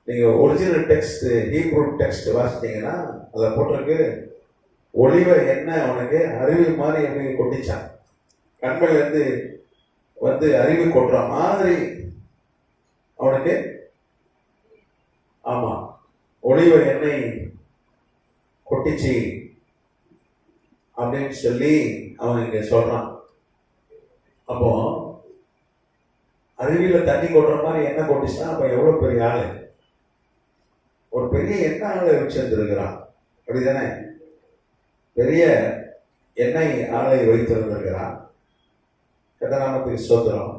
Speaker 1: நீங்க ஒரிஜினல் டெக்ஸ்ட் ஹீப்ரூ டெக்ஸ்ட் வாசித்தீங்கன்னா அதில் போட்டிருக்கு, ஒளிவ எண்ணெய் அவனுக்கு அருவி மாதிரி எப்படி கொட்டிச்சான். கண்மையில இருந்து வந்து அருவி கொட்டுற மாதிரி அவனுக்கு, ஆமா, ஒளிவ எண்ணெய் கொட்டிச்சு அப்படின்னு சொல்லி அவன் இங்க சொல்றான். அப்போ அருவியில தண்ணி கொட்டுற மாதிரி எண்ணெய் கொட்டிச்சுன்னா அப்ப எவ்வளவு பெரிய ஆளு, ஒரு பெரிய எண்ணெய் ஆளை வச்சிருந்திருக்கிறான். அப்படிதானே? பெரிய எண்ணெய் ஆளை வைத்திருந்திருக்கிறான். கர்த்தநாமத்துக்கு ஸ்தோத்திரம்.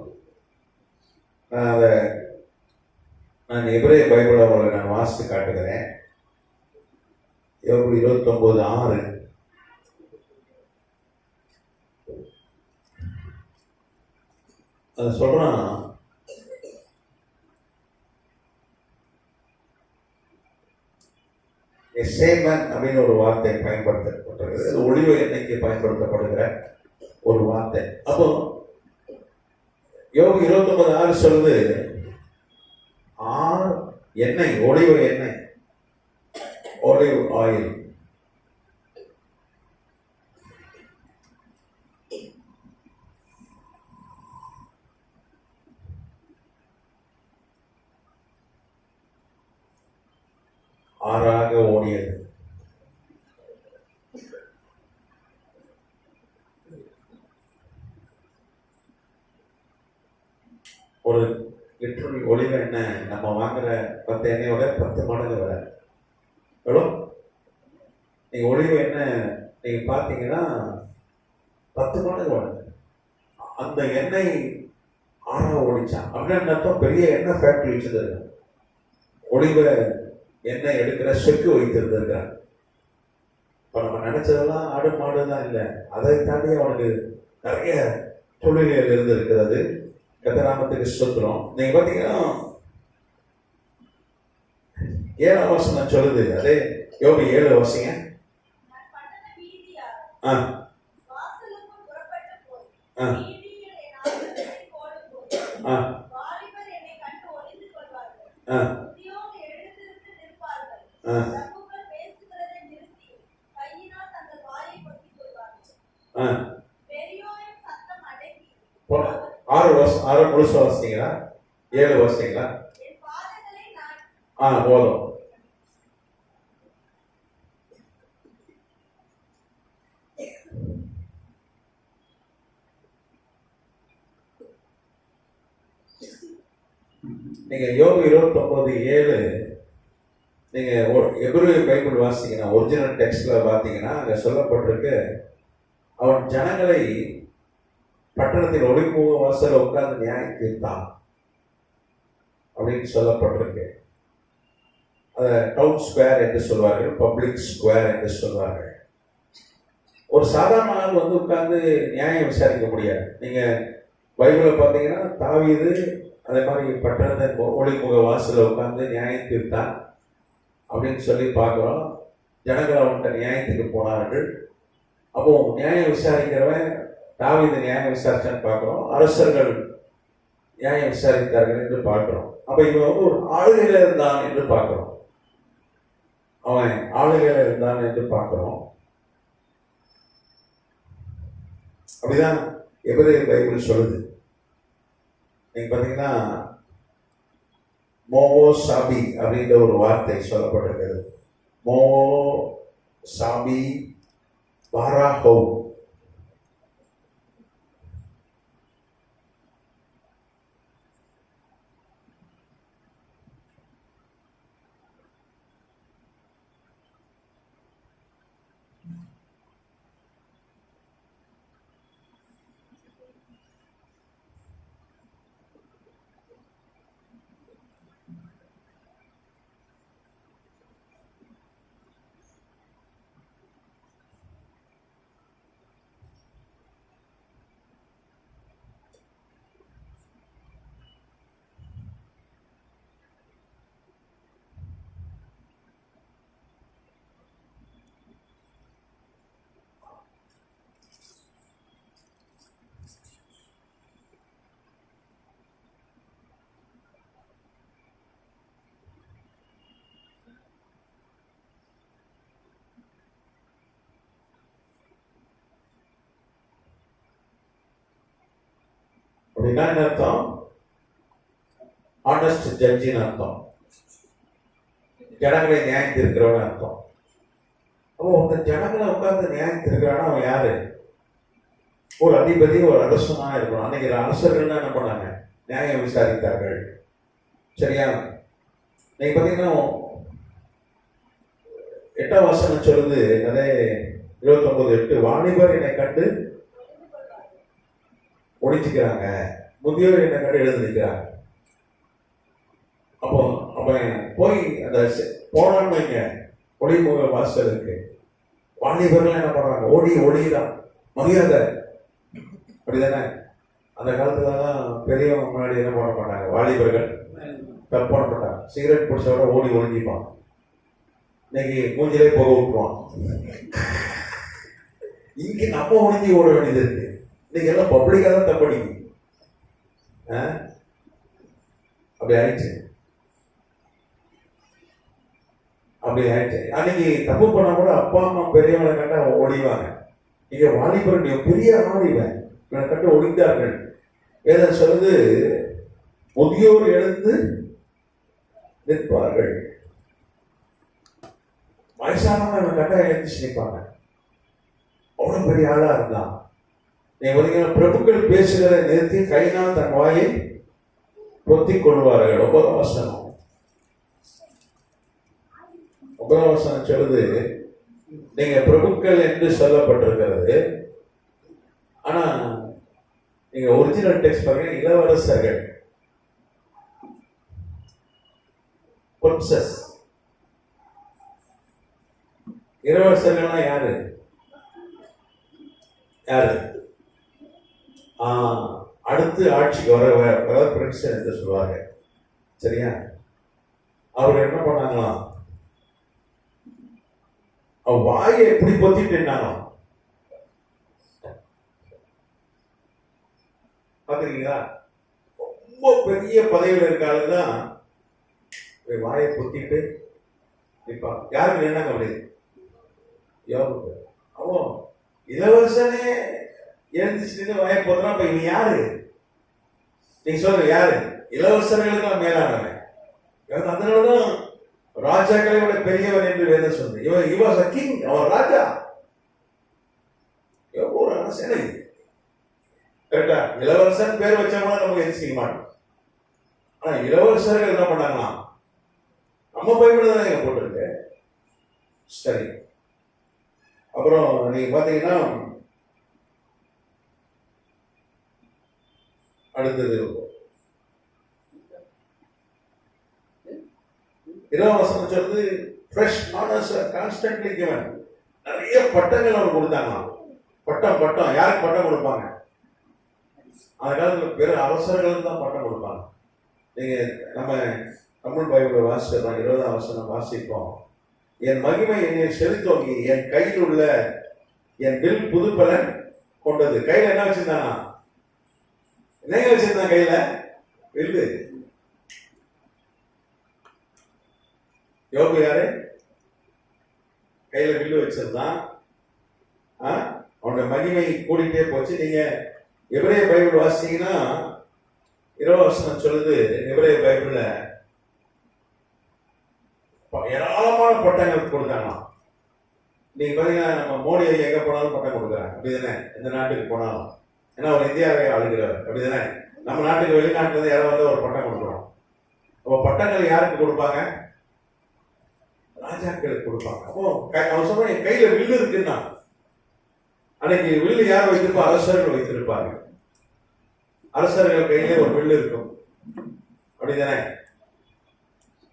Speaker 1: நான் எபிரேய பைபிள் அவங்களை நான் வாசித்து காட்டுகிறேன். யோபு 29:6. அது சொல்றான், சேமன் அப்படின்னு ஒரு வார்த்தை பயன்படுத்தப்பட்டிருக்கிறது. ஒளிவு எண்ணெய்க்கு பயன்படுத்தப்படுகிற ஒரு வார்த்தை. அப்போ யோபு 29:6 சொல்லுது, எண்ணெய், ஒளிவு எண்ணெய், ஒலிவ் ஆயில், ஆறாக ஓடியது. ஒரு லிட்டர் ஒளிவு எண்ணெய் நம்ம வாங்குற 10 எண்ணெயோட 10 மடங்கு விலை. எவ்வளோ? நீங்க ஒளிவு எண்ணெய் நீங்க பார்த்தீங்கன்னா 10 மடங்கு விலை. அந்த எண்ணெய் ஆறாக ஓடிச்சான் அப்படின்னு அர்த்தம். பெரிய எண்ணெய் ஃபேக்டரி வச்சிருக்காங்க, ஒளிவ எண்ணெய் எடுக்கிற செக்கு வைத்திருந்திருக்கிறாங்க. இப்போ நம்ம நினைச்சதெல்லாம் ஆடு மாடு தான் இல்லை, அதை தாண்டி அவனுக்கு நிறைய தொழில்கள் இருந்திருக்கிறது. கர்த்தராமத்துக்கு ஸ்தோத்திரம். நீங்க பார்த்தீங்கன்னா 7ஆம் வசனம் சொல்லுது, அதே யோபு 7 வாசிங்க. ஆறு முழுச வாசிங்களா? 7 வாசிங்களா? போதும். நீங்க யோபு 29:7 நீங்க எபிரேய பைபிள் வாசிங்கன்னா, ஒரிஜினல் டெக்ஸ்ட்ல பார்த்தீங்கன்னா அங்க சொல்லப்பட்டிருக்கு, அவன் ஜனங்களை பட்டணத்தில் ஒளிமுக வாசல உட்கார்ந்து நியாயம் தீர்த்தான் அப்படின்னு சொல்லப்பட்டிருக்கு. அதை டவுன் ஸ்கொயர் என்று சொல்வார்கள், பப்ளிக் ஸ்கொயர் என்று சொல்வார்கள். ஒரு சாதாரண ஆள் வந்து உட்கார்ந்து நியாயம் விசாரிக்க முடியாது. நீங்க பைபிளை பார்த்தீங்கன்னா தாவீது அதே மாதிரி பட்டணத்தை ஒளிமுக வாசல உட்கார்ந்து நியாயம் தீர்த்தான் அப்படின்னு சொல்லி பார்க்குறோம். ஜனங்கள் அவன்கிட்ட நியாயத்துக்கு போனார்கள். அப்போ நியாயம் விசாரிக்கிறவன் தாவீது நியாயம் விசாரிச்சான்னு பார்க்குறோம், அரசர்கள் நியாயம் விசாரித்தார்கள் என்று பார்க்கிறோம். அப்ப இவன் வந்து ஒரு ஆளுகையில இருந்தான் என்று பார்க்கிறோம், அவன் ஆளுகையில இருந்தான் என்று பார்க்கிறோம். அப்படிதான் எபிரேய பைபிள் சொல்லுது. நீங்க பார்த்தீங்கன்னா மோவோ சாபி அப்படின்ற ஒரு வார்த்தை சொல்லப்பட்டிருக்கிறது. மோவோ சாபி பாராஹோ. அப்படின்னா என்ன அர்த்தம்? ஆனஸ்ட் ஜட்ஜின்னு அர்த்தம், ஜனங்களை நியாயம் இருக்கிறவன் அர்த்தம். அப்போ அந்த ஜனங்களை உட்கார்ந்து நியாயம் இருக்கிறானா அவன் யாரு? ஒரு அதிபதி, ஒரு அரசனா இருக்கணும். அன்னைக்கு அரசர்கள் என்ன பண்ணாங்க? நியாயம் விசாரித்தார்கள். சரியா? நீங்க பார்த்தீங்கன்னா 8ஆம் வசனம் சொல்லுது, அதே 29:8, வாலிபர் என்னை கண்டு ஒழிச்சுக்கிறாங்க, முதியோர் என்னை கண்டு எழுந்திருக்கிறாங்க. அப்போ அப்ப போய் அந்த போனான்னு வைங்க, ஒளிமுக வாசல் இருக்கு. வாலிபர்கள் என்ன பண்றாங்க? ஓடி ஒளிதான் மரியாதை, அப்படிதானே? அந்த காலத்துலதான் பெரியவங்க முன்னாடி என்ன பண்ண மாட்டாங்க, வாலிபர்கள் தப்பு பண்ண மாட்டாங்க. சிகரெட் பிடிச்சவரை ஓடி ஒளிஞ்சிப்பான். இன்னைக்கு மூஞ்சிலே போக விட்டுருவான். இங்க நம்ம ஒளிஞ்சி ஓட வேண்டியது இருக்கு. இன்னைக்கு எல்லாம் பப்ளிக்கா தான் தப்படிக்கு. அப்படி ஆயிடுச்சு, அப்படி ஆயிடுச்சு. அன்னைக்கு தப்பு பண்ணா கூட அப்பா அம்மா பெரியவனை கண்டா ஒளிவாங்க. இங்க வாலிபர்கள் பெரிய ஆளிவன் இவனை கண்டு ஒளிந்தார்கள். வேதம் சொல்லுது, முதியோர் எழுந்து நிற்பார்கள். வயசானவன் இவன் கண்டா எழுந்துச்சு நிற்பாங்க. அவ்வளவு பெரிய ஆளா இருந்தான். நீங்க பிரபுக்கள் பேசுகிறதை நிறுத்தி கையினால் தன் வாயை பொத்திக் கொள்வார்கள். 9ஆம் வசனம். 9ஆம் வசனம் சொல்லுது, நீங்க பிரபுக்கள் என்று சொல்லப்பட்டிருக்கிறது. ஆனா நீங்க ஒரிஜினல் டெக்ஸ்ட் பாருங்க, இளவரசர்கள். இளவரசர்கள்னா யாரு? யாரு? அடுத்து ஆட்சிக்கு வர பிரின்ஸ் என்று சொல்லுவாங்க. சரியா? அவர் என்ன பண்ணாங்களாம்? வாயை எப்படி பொத்திட்டு இருந்தாங்களாம். பாத்துருக்கீங்களா? ரொம்ப பெரிய பதவியில் இருக்காளுதான் வாயை பொத்திட்டு நிற்பாங்க. யாருக்கு என்ன கவலை? யோகுக்கு. அவன் இளவரசனே எழுந்துச்சு வாயை பொத்தினா இப்ப இவன் யாரு? நீங்க சொல்ற யாரு? இளவரசர்களுக்கு மேலானவன். அதனாலதான் ராஜாக்களை விட பெரியவன் என்று வேதம் சொல்றது. இவன் கிங், அவன் ராஜா. ஒரு அரசனை கரெக்டா? இளவரசன் பேர் வச்சவங்க நமக்கு எது செய்ய மாட்டோம். ஆனா இளவரசர்கள் என்ன பண்ணாங்களாம்? நம்ம பைபிள் தானே போட்டிருக்கு. சரி, அப்புறம் நீங்க பாத்தீங்கன்னா அடுத்தது இளவரசன் சொல்றது fresh honours are constantly given. நிறைய பட்டங்கள் அவர் கொடுத்தாங்களாம். பட்டம் யாருக்கு பட்டம் கொடுப்பாங்க? அந்த காலத்துல பெரு அரசர்களுக்கு தான் பட்டம் கொடுப்பாங்க. நீங்க நம்ம தமிழ் பைபிளை வாசிச்சோம், 20ஆம் வசனம் வாசிப்போம். என் மகிமை என்னை செலுத்தோங்கி என் கையில் உள்ள என் வில் புதுப்பலன் கொண்டது. கையில என்ன வச்சிருந்தானா? என்னங்க வச்சிருந்தான் கையில? வில்லு. யோபு யாரு? கையில வில்லு வச்சிருந்தான். அவனோட மகிமை கூடிட்டே போச்சு. நீங்க எபிரேய பைபிள் வாசிச்சீங்கன்னா 20ஆம் வசனம் சொல்லுது, எபிரேய பைபிள்ல ஏராளமான பட்டங்கள் கொடுத்தாங்க. நீங்க பாத்தீங்கன்னா நம்ம மோடி எங்க போனாலும் பட்டம் கொடுக்குறாங்க, அப்படிதானே? எந்த நாட்டுக்கு போனாலும். ஏன்னா அவர் இந்தியாவை ஆளுகிறவர், அப்படிதானே? நம்ம நாட்டுக்கு வெளிநாட்டுல இருந்து யாராவது வந்து ஒரு பட்டம் கொடுக்குறோம். அப்போ பட்டங்கள் யாருக்கு கொடுப்பாங்க? ராஜாக்களுக்கு கொடுப்பாங்க. அப்போ அவர் சொல்ற என் கையில வில்லு இருக்குன்னா, அன்னைக்கு வில்லு யார் வைத்திருப்பா? அரசர்கள் வைத்திருப்பாங்க. அரசர்கள் கையிலே ஒரு வில்லு இருக்கும், அப்படிதானே?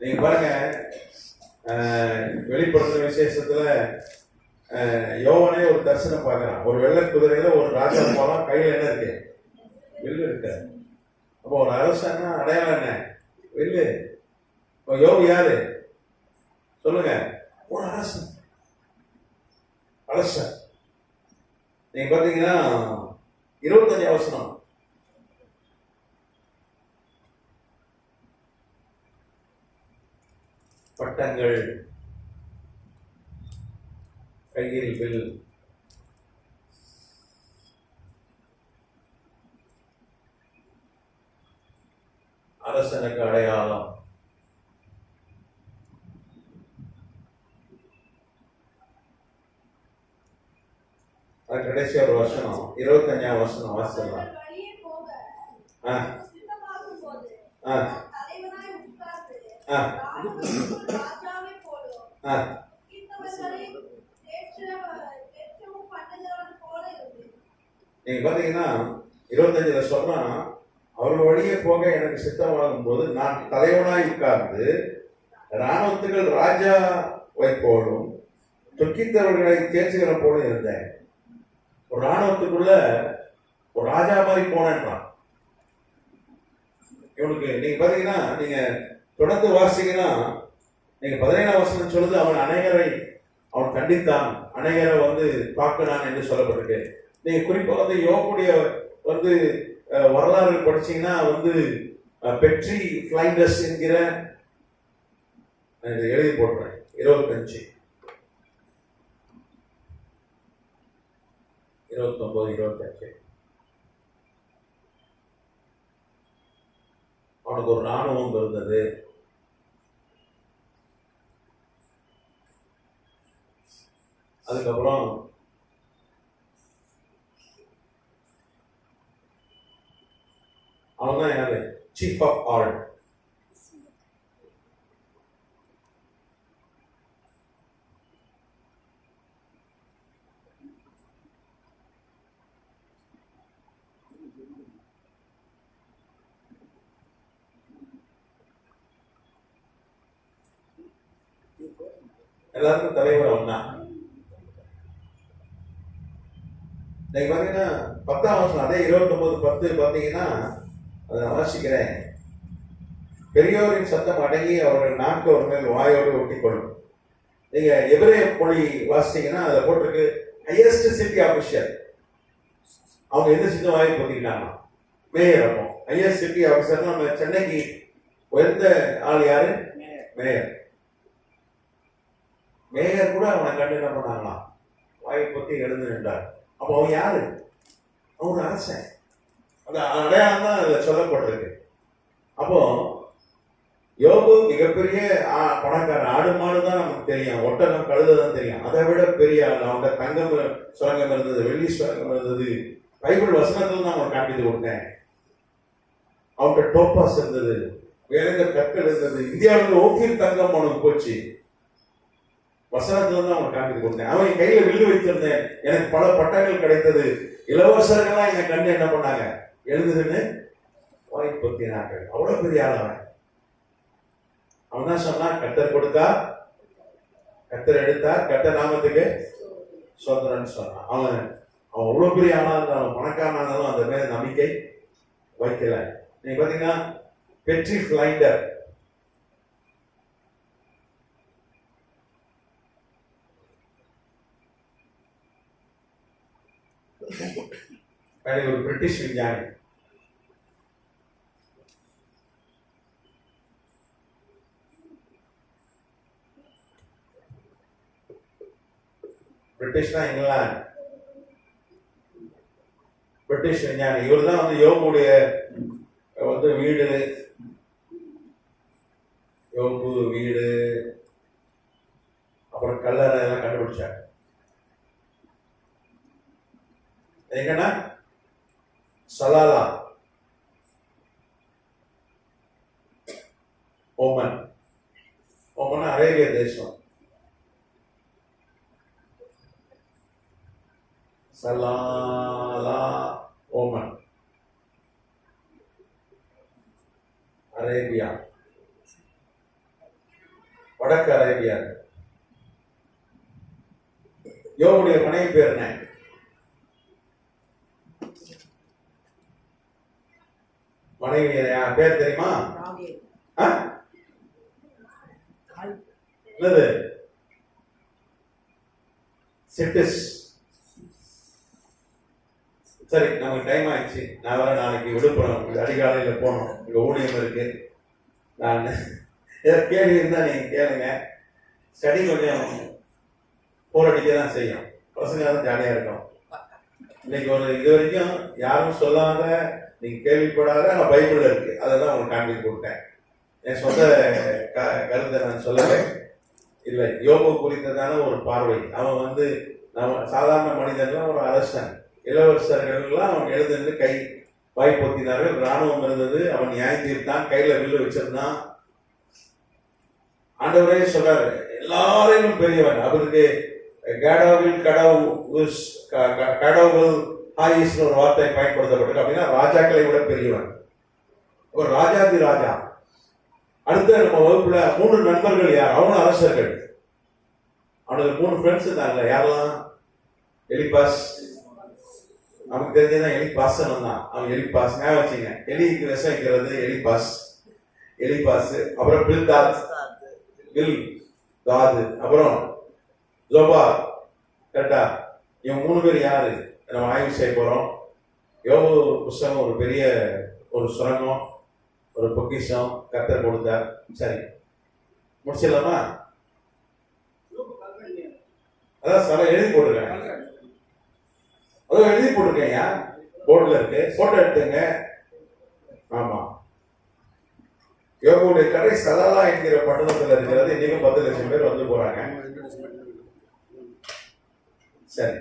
Speaker 1: நீங்க பாருங்க, வெளிப்படுத்துற விசேஷத்துல யோவனே ஒரு தரிசனம் பார்க்கிறான். ஒரு வெள்ளை குதிரையில ஒரு ராஜா போலாம், கையில என்ன இருக்கு? வில்லு இருக்கு. அப்போ ஒரு அரசன்னா அடையாளம் என்ன? வில்லு. யோபு யாரு சொல்லுங்க? ஒரு அரசன். அரசன். நீங்க பாத்தீங்கன்னா 25ஆம் வசனம். பட்டங்கள், கையில் வில். அரசனுக்கு அடையாளம். கடைசி ஒரு வசனம், 25ஆம் வசனம் வாசிக்கலாம். நீங்க பாத்தீங்கன்னா 25ல சொல்றான், அவர்கள் வழியே போக எனக்கு சித்தமாகும் போது நான் தலைவனாய் உட்கார்ந்து இராணுவத்துகள் ராஜா வைப்போலும் துக்கித்தவர்களை தேர்ச்சுகிற போல இருந்தேன். ஒரு ராணுவத்துக்குள்ள ஒரு ராஜா மாதிரி போனேன்றான். இவனுக்கு நீங்க பாத்தீங்கன்னா, நீங்க தொடர்ந்து வாசிங்கன்னா, நீங்க 17ஆம் வசனம் சொல்லுது, அவன் அநேகரை அவன் கண்டித்தான், அநேகரை தாக்கினான் என்று சொல்லப்பட்டிருக்கு. நீங்க குறிப்பா யோபுடைய வரலாறு படிச்சீங்கன்னா பெட்ரி பிளைண்டர்ஸ் என்கிற, எழுதி போடுறேன், 25, 29, 25. அவனுக்கு ஒரு ராணுவம் இருந்தது. அதுக்கப்புறம் அவன் தான் என்னது சீஃப் ஆஃப் ஆல். எல்லாருக்கும் தலைவர் அவன் தான். இன்னைக்கு பாத்தீங்கன்னா 10ஆம் வருஷம் அதே 29:10 பாத்தீங்கன்னா, அதை நான் வாசிக்கிறேன். பெரியோரின் சத்தம் அடங்கி அவர்கள் நாக்கு அவர் மேல் வாயோடு ஒட்டி கொள்ளும். நீங்க எபிரேய மொழி வாசிச்சீங்கன்னா அதை போட்டிருக்கு ஹையஸ்ட் சிட்டி ஆபீசர். அவங்க எந்த சின்ன வாயை போட்டிருக்காங்க, மேயர். அப்போ ஹையஸ்ட் சிட்டி ஆபீசர் நம்ம சென்னைக்கு உயர்ந்த ஆள் யாரு? மேயர். மேயர் கூட அவனை கண்டு என்ன பண்ணாங்களாம், வாயை பொத்தி எழுந்து நின்றார். அப்போ அவன் யாரு? அவன் அரசன். அந்த அடையாளம் தான் அதுல சொல்லப்பட்டிருக்கு. அப்போ யோபு மிகப்பெரிய பணக்காரன். ஆடு மாடு தான் நமக்கு தெரியும், ஒட்டகம் கழுத தான் தெரியும். அதை விட பெரிய ஆள். அவங்க தங்கம் சுரங்கம் இருந்தது, வெள்ளி சுரங்கம் இருந்தது. பைபிள் வசனத்துல தான் அவன் காட்டிட்டு கொடுத்தேன். அவன்கிட்ட டோப்பாஸ் இருந்தது, வேற கற்கள் இருந்தது. இந்தியாவிலிருந்து ஓஃபீர் தங்கம் அவனுக்கு போச்சு. வசனத்துல தான் அவன் காண்பித்து கொடுத்தேன். அவன் கையில வில்லு வைத்திருந்தேன், எனக்கு பல பட்டங்கள் கிடைத்தது. இளவரசர்கள்லாம் என்னை கண்டு என்ன பண்ணாங்க, எழுதுன்னு வாய் பொத்தினார்கள். அவ்வளவு பெரிய ஆள் அவன். அவன் தான் சொன்னான், கர்த்தர் கொடுத்தா கர்த்தர் எடுத்தார், கர்த்தர் நாமத்துக்கு சோதரன்னு சொன்னான். அவன் அவ்வளவு பெரிய ஆளா இருந்தாலும், பணக்காரனா இருந்தாலும் அந்த மேல நம்பிக்கை வைக்கல. நீங்க பாத்தீங்கன்னா பெட்ரி பிளைண்டர், ஒரு பிரிட்டிஷ் விஞ்ஞானி. பிரிட்டிஷ்னா இங்கிலாந்து. பிரிட்டிஷ் விஞ்ஞானி. இவர் தான் யோபுடைய வீடு, யோபு வீடு, அப்புறம் கல்லறை எல்லாம் கண்டுபிடிச்சார். எங்கன்னா சலாலா, ஓமன். ஓமன் அரேபிய தேசம். சலாலா ஓமன், அரேபியா, வடக்கு அரேபியா. யோபுடைய மனைவி பேர் என்ன? மனைவி பேர் தெரியுமா? என்னது? சிட்டிஸ். சரி, நமக்கு டைம் ஆயிடுச்சு. நான் வர நாளைக்கு விடுப்புறோம், அதிகாலையில போனோம், இங்க ஊழியம் இருக்கு. நான் கேள்வி இருந்தா நீங்க கேளுங்க. ஸ்டடி கொஞ்சம் போர் அடிக்க தான் செய்யும், பசங்க தான் ஜாலியா இருக்கும். இன்னைக்கு இது வரைக்கும் யாரும் சொல்லாத, நீங்க கேள்விப்படாத நான் பைபிள்ல இருக்கு, அதை தான் உங்களுக்கு காண்பித்து கொடுத்தேன். என் சொந்த கருத்தை நான் சொல்லவே இல்லை. யோபு குறித்ததான ஒரு பார்வை. அவன் நம்ம சாதாரண மனிதன்லாம் ஒரு அரசன், இளவரசர்கள்லாம் அவன் எழுந்து கை வாய் பொத்தினார்கள். ராணுவம் இருந்தது, அவன் நியாயம் தீர்த்தான், கையில வில்லு வச்சிருந்தான். ஆண்டவரே சொல்றாரு, எல்லாரையும் பெரியவன். அவருக்கு கடவுள் ஆயிஸ் ஒரு வார்த்தை பயன்படுத்தப்பட்டிருக்கு. அப்படின்னா ராஜாக்களை விட பெரியவன், ஒரு ராஜாதி ராஜா. அடுத்த நம்ம வகுப்புல 3 நண்பர்கள் யார்? அவனும் அரசர்கள். அவனுக்கு 3 ஃப்ரெண்ட்ஸ் இருந்தாங்க. யாரெல்லாம்? எலிபாஸ், நமக்கு தெரிஞ்சதான் எலிபாஸ் தான். அவன் எலிபாஸ் ஞாபகம் வச்சுங்க. எலிக்கு விஷம் வைக்கிறது எலிபாஸ், எலிபாஸ். அப்புறம் பில்தாத், பில் தாது, அப்புறம் ஜோபா. கரெக்டா? இவங்க 3 பேர் யாரு நம்ம ஆய்வு செய்ய போறோம். யோபு புஸ்தகம் ஒரு பெரிய ஒரு சுரங்கம், ஒரு பொக்கிஷம் கர்த்தர் கொடுத்தார். சரி, முடிச்சிடலாமா? அதான் சார் எழுதி போட்டிருக்கேன். அதான் எழுதி போட்டிருக்கேன், போர்டில் இருக்கு, போட்டோ எடுத்துங்க. ஆமா, யோபுடைய கதை சலலா என்கிற பட்டணத்தில் இருக்கிறது. இன்னைக்கும் 10 லட்சம் பேர் வந்து போறாங்க. சரி.